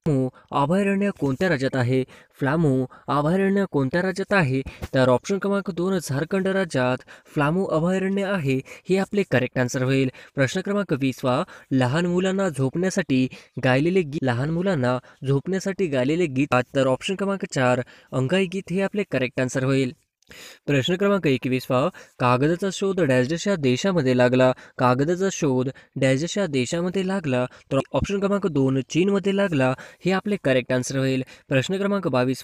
S1: फ्लामो अभयारण्य कोणत्या राज्यात आहे? फ्लामो अभयारण्य कोणत्या राज्यात आहे? तर ऑप्शन क्रमांक 2 झारखंड राज्यात फ्लामो अभयारण्य आहे हे आपले करेक्ट आन्सर होईल. प्रश्न क्रमांक 20 लहान मुलांना झोपण्यासाठी गायलेले गीत तर ऑप्शन क्रमांक 4 अंगाई गीत हे आपले करेक्ट आन्सर होईल. प्रश्न क्रमांक 21 कागदाचा शोध डॅश डॅश या देशामध्ये लागला. कागदाचा शोध डॅश डॅश या देशामध्ये लागला. तर ऑप्शन क्रमांक 2 चीनमध्ये लागला हे आपले करेक्ट आन्सर होईल. प्रश्न क्रमांक 22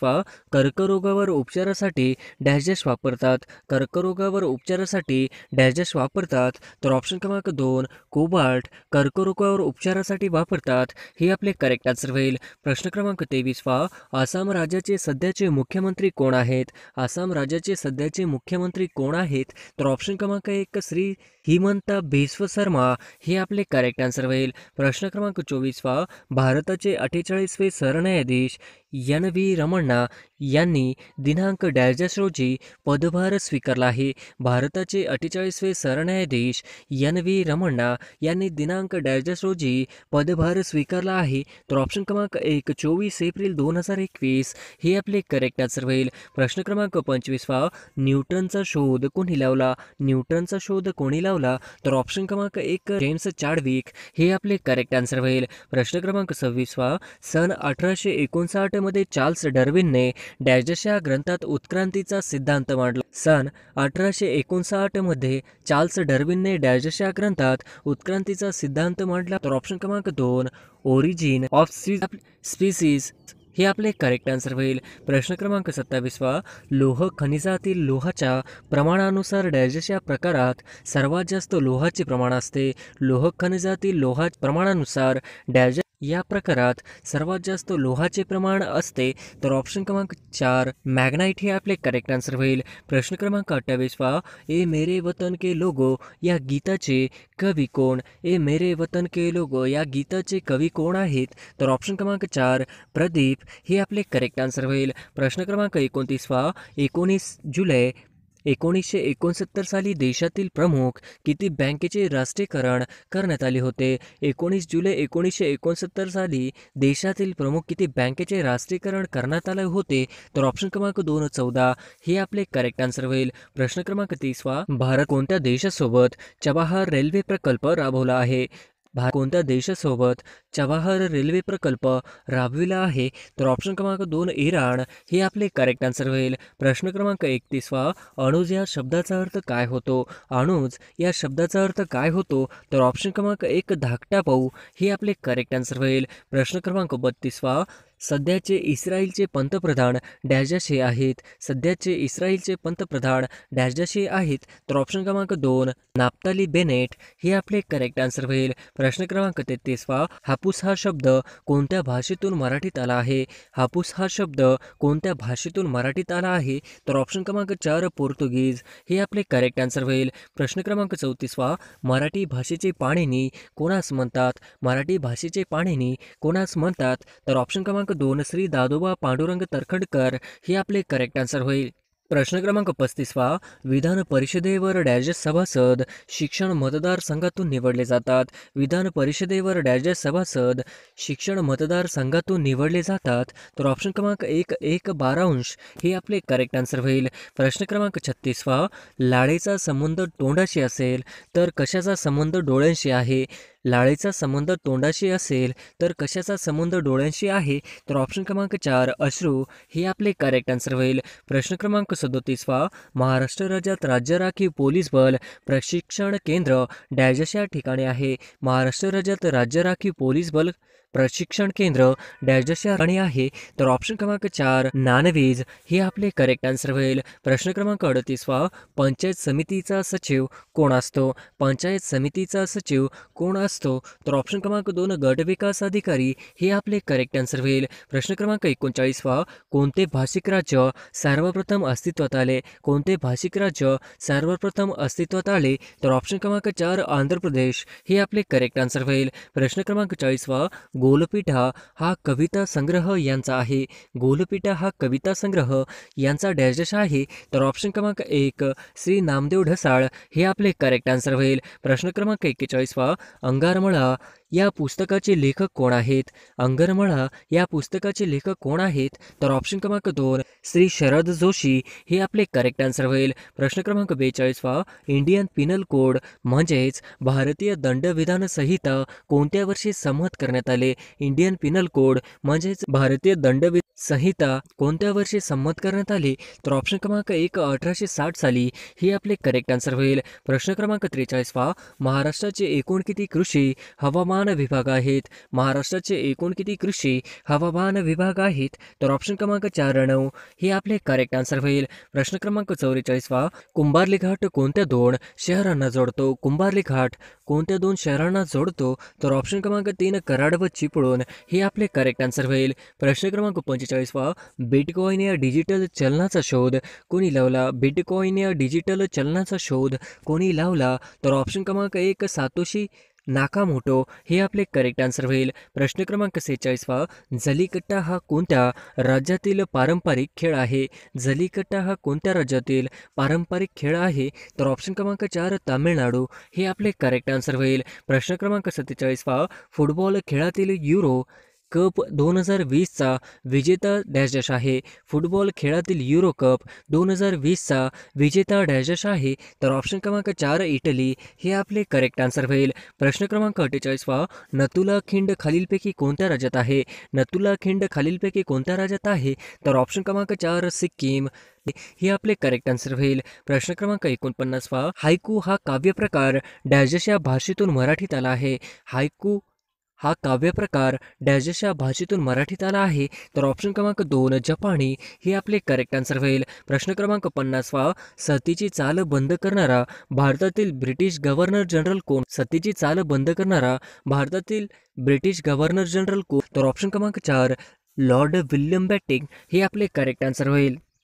S1: कर्करोगावर उपचारासाठी डॅश डॅश वापरतात. कर्करोगावर उपचारासाठी डॅश डॅश वापरतात. तर ऑप्शन क्रमांक 2 कोबाल्ट कर्करोगावर उपचारासाठी वापरतात हे आपले करेक्ट आन्सर होईल. प्रश्न क्रमांक 23 आसाम राज्याचे सध्याचे मुख्यमंत्री कोण आहेत? आसाम राज्याचे सध्याचे मुख्यमंत्री कोण आहेत? तर ऑप्शन क्रमांक 1 श्री हिमंता बिस्व शर्मा हे आपले करेक्ट आन्सर होईल. प्रश्न क्रमांक 24 भारताचे 48वे सरन्यायाधीश NV रमण्णा यांनी दिनांक डॅश डॅश रोजी पदभार स्वीकारला आहे. भारताचे 48वे सरन्यायाधीश NV रमण्णा यांनी दिनांक डॅश डॅश रोजी पदभार स्वीकारला आहे. तर ऑप्शन क्रमांक 1 24 एप्रिल 2021 हे आपले करेक्ट आन्सर होईल. प्रश्न क्रमांक 25 न्यूटनचा शोध कोणी लावला? न्यूटनचा शोध कोणी लावला? तर ऑप्शन क्रमांक 1 जेम्स चॅडविक हे आपले करेक्ट आन्सर होईल. प्रश्न क्रमांक 26 सन 1859 मध्ये चार्ल्स डार्विनने डॅश डॅश या ग्रंथात उत्क्रांतीचा सिद्धांत मांडला. सन 1859 मध्ये चार्ल्स डार्विनने डॅश डॅश या ग्रंथात उत्क्रांतीचा सिद्धांत मांडला. तर ऑप्शन क्रमांक 2 ओरिजिन ऑफ स्पीसीज हे आपले करेक्ट आन्सर होईल. प्रश्न क्रमांक 27 लोह खनिजातील लोहाच्या प्रमाणानुसार डॅश डॅश या प्रकारात सर्वात जास्त लोहाचे प्रमाण असते. लोह खनिजातील लोहा प्रमाणानुसार डॅश या प्रकारात सर्वात जास्त लोहाचे प्रमाण असते? तर ऑप्शन क्रमांक 4 मॅग्नाइट हे आपले करेक्ट आन्सर होईल. प्रश्न क्रमांक 28 ए मेरे वतन के लोगो या गीताचे कवी कोण? ए मेरे वतन के लोगो या गीताचे कवी कोण आहेत? तर ऑप्शन क्रमांक 4 प्रदीप हे आपले करेक्ट आन्सर होईल. प्रश्न क्रमांक 29 19 जुलै 1969 साली देशातील प्रमुख किती बँकेचे राष्ट्रीयकरण करण्यात आले होते? 19 जुलै 1969 साली देशातील प्रमुख किती बँकेचे राष्ट्रीयकरण करण्यात आले होते? तर ऑप्शन क्रमांक 2 14 हे आपले करेक्ट आन्सर होईल. प्रश्न क्रमांक 30 भारत कोणत्या देशासोबत चबाहार रेल्वे प्रकल्प राबवला आहे? भारत कोणत्या देशासोबत चबाहार रेल्वे प्रकल्प राबविला आहे? तर ऑप्शन क्रमांक 2 इराण हे आपले करेक्ट आन्सर होईल. प्रश्न क्रमांक 31 अणुज या शब्दाचा अर्थ काय होतो? अणुज या शब्दाचा अर्थ काय होतो? तर ऑप्शन क्रमांक 1 धाकटा भाऊ हे आपले करेक्ट आन्सर होईल. प्रश्न क्रमांक 32 सध्याचे इस्रायलचे पंतप्रधान डॅश आहेत? सध्याचे इस्रायलचे पंतप्रधान डॅश आहेत? तर ऑप्शन क्रमांक 2 नाफ्ताली बेनेट हे आपले करेक्ट आन्सर होईल. प्रश्न क्रमांक 33 हापूस हा शब्द कोणत्या भाषेतून मराठीत आला आहे? हापूस हा शब्द कोणत्या भाषेतून मराठीत आला आहे? तर ऑप्शन क्रमांक 4 पोर्तुगीज हे आपले करेक्ट आन्सर होईल. प्रश्न क्रमांक 34 मराठी भाषेचे पाणिनी कोणास म्हणतात? मराठी भाषेचे पाणिनी कोणास म्हणतात? तर ऑप्शन क्रमांक 2 श्री दादोबा पांडुरंग तरखडकर हे आपले करेक्ट आन्सर होईल. प्रश्न क्रमांक 35 विधान परिषदेवर डॅश सभासद शिक्षण मतदारसंघातून निवडले जातात? विधान परिषदेवर डॅश सभासद शिक्षण मतदारसंघातून निवडले जातात? तर ऑप्शन क्रमांक 1 12 हे आपले करेक्ट आन्सर होईल. प्रश्न क्रमांक 36 लाळेचा संबंध तोंडाशी असेल तर कशाचा संबंध डोळ्यांशी आहे? लाळेचा संबंध तोंडाशी असेल तर कशाचा संबंध डोळ्यांशी आहे? तर ऑप्शन क्रमांक 4 अश्रू हे आपले करेक्ट आन्सर होईल. प्रश्न क्रमांक 37 महाराष्ट्र राज्यात राज्य राखीव पोलीस बल प्रशिक्षण केंद्र डॅश या ठिकाणी आहे? महाराष्ट्र राज्यात राज्य राखीव पोलीस बल प्रशिक्षण केंद्र डॅश या ठिकाणी आहे? तर ऑप्शन क्रमांक 4 नानवीज हे आपले करेक्ट आन्सर होईल. प्रश्न क्रमांक 38 पंचायत समितीचा सचिव कोण असतो? पंचायत समितीचा सचिव कोण असतो? तर ऑप्शन क्रमांक 2 गट विकास अधिकारी हे आपले करेक्ट आन्सर होईल. प्रश्न क्रमांक 39 कोणते भाषिक राज्य सर्वप्रथम अस्तित्वात आले? कोणते भाषिक राज्य सर्वप्रथम अस्तित्वात आले? तर ऑप्शन क्रमांक 4 आंध्र प्रदेश हे आपले करेक्ट आन्सर होईल. प्रश्न क्रमांक 40 गोलपीठा हा कविता संग्रह यांचा आहे? गोलपीठा हा कविता संग्रह यांचा डॅश आहे? तर ऑप्शन क्रमांक 1 श्री नामदेव ढसाळ हे आपले करेक्ट आन्सर होईल. प्रश्न क्रमांक 41 अंगारमळा या पुस्तकाचे लेखक कोण आहेत? अंगारमळा या पुस्तकाचे लेखक कोण आहेत? तर ऑप्शन क्रमांक 2 श्री शरद जोशी हे आपले करेक्ट आन्सर होईल. प्रश्न क्रमांक 42 इंडियन पिनल कोड म्हणजेच भारतीय दंडविधान संहिता कोणत्या वर्षी संमत करण्यात आले? इंडियन पिनल कोड म्हणजेच भारतीय दंडविधान संहिता कोणत्या वर्षी संमत करण्यात आले? तर ऑप्शन क्रमांक 1 1860 साली हे आपले करेक्ट आन्सर होईल. प्रश्न क्रमांक 43 महाराष्ट्राचे एकूण किती कृषी हवामान विभाग आहेत? महाराष्ट्राचे एकूण किती कृषी हवामान विभाग आहेत? तर ऑप्शन क्रमांक 4 9 हे आपले करेक्ट आन्सर होईल. प्रश्न क्रमांक 44 कुंभार्ली घाट कोणत्या 2 शहरांना जोडतो? कुंभार्ली घाट कोणत्या 2 शहरांना जोडतो? तर ऑप्शन क्रमांक 3 कराड व चिपळूण हे आपले करेक्ट आन्सर होईल. प्रश्न क्रमांक 45 बिटकॉइन या डिजिटल चलनाचा शोध कोणी लावला? बिटकॉइन या डिजिटल चलनाचा शोध कोणी लावला? तर ऑप्शन क्रमांक 1 सातोशी नाकामोटो हे आपले करेक्ट आन्सर होईल. प्रश्न क्रमांक 46 जलीकट्टा हा कोणत्या राज्यातील पारंपरिक खेळ आहे? जलीकट्टा हा कोणत्या राज्यातील पारंपरिक खेळ आहे? तर ऑप्शन क्रमांक 4 तामिळनाडू हे आपले करेक्ट आन्सर होईल. प्रश्न क्रमांक 47 फुटबॉल खेळातील युरो कप 2020चा विजेता डॅश आहे? फुटबॉल खेळातील युरो कप 2020चा विजेता डॅश आहे? तर ऑप्शन क्रमांक 4 इटली हे आपले करेक्ट आन्सर होईल. प्रश्न क्रमांक 48 नतुला खिंड खालीलपैकी कोणत्या राज्यात आहे? नतुला खिंड खालीलपैकी कोणत्या राज्यात आहे? तर ऑप्शन क्रमांक 4 सिक्कीम हे आपले करेक्ट आन्सर होईल. प्रश्न क्रमांक 49 हायकू हा काव्य प्रकार डॅश या भाषेतून मराठीत आला आहे? हायकू हा काव्यप्रकार डॅशच्या भाषेतून मराठीत आला आहे? तर ऑप्शन क्रमांक 2 जपानी हे आपले करेक्ट आन्सर होईल. प्रश्न क्रमांक 50वा, सतीची चाल बंद करणारा भारतातील ब्रिटिश गव्हर्नर जनरल कोण? सतीची चाल बंद करणारा भारतातील ब्रिटिश गव्हर्नर जनरल कोण? तर ऑप्शन क्रमांक 4 लॉर्ड विल्यम बेंटिक हे आपले करेक्ट आन्सर होईल.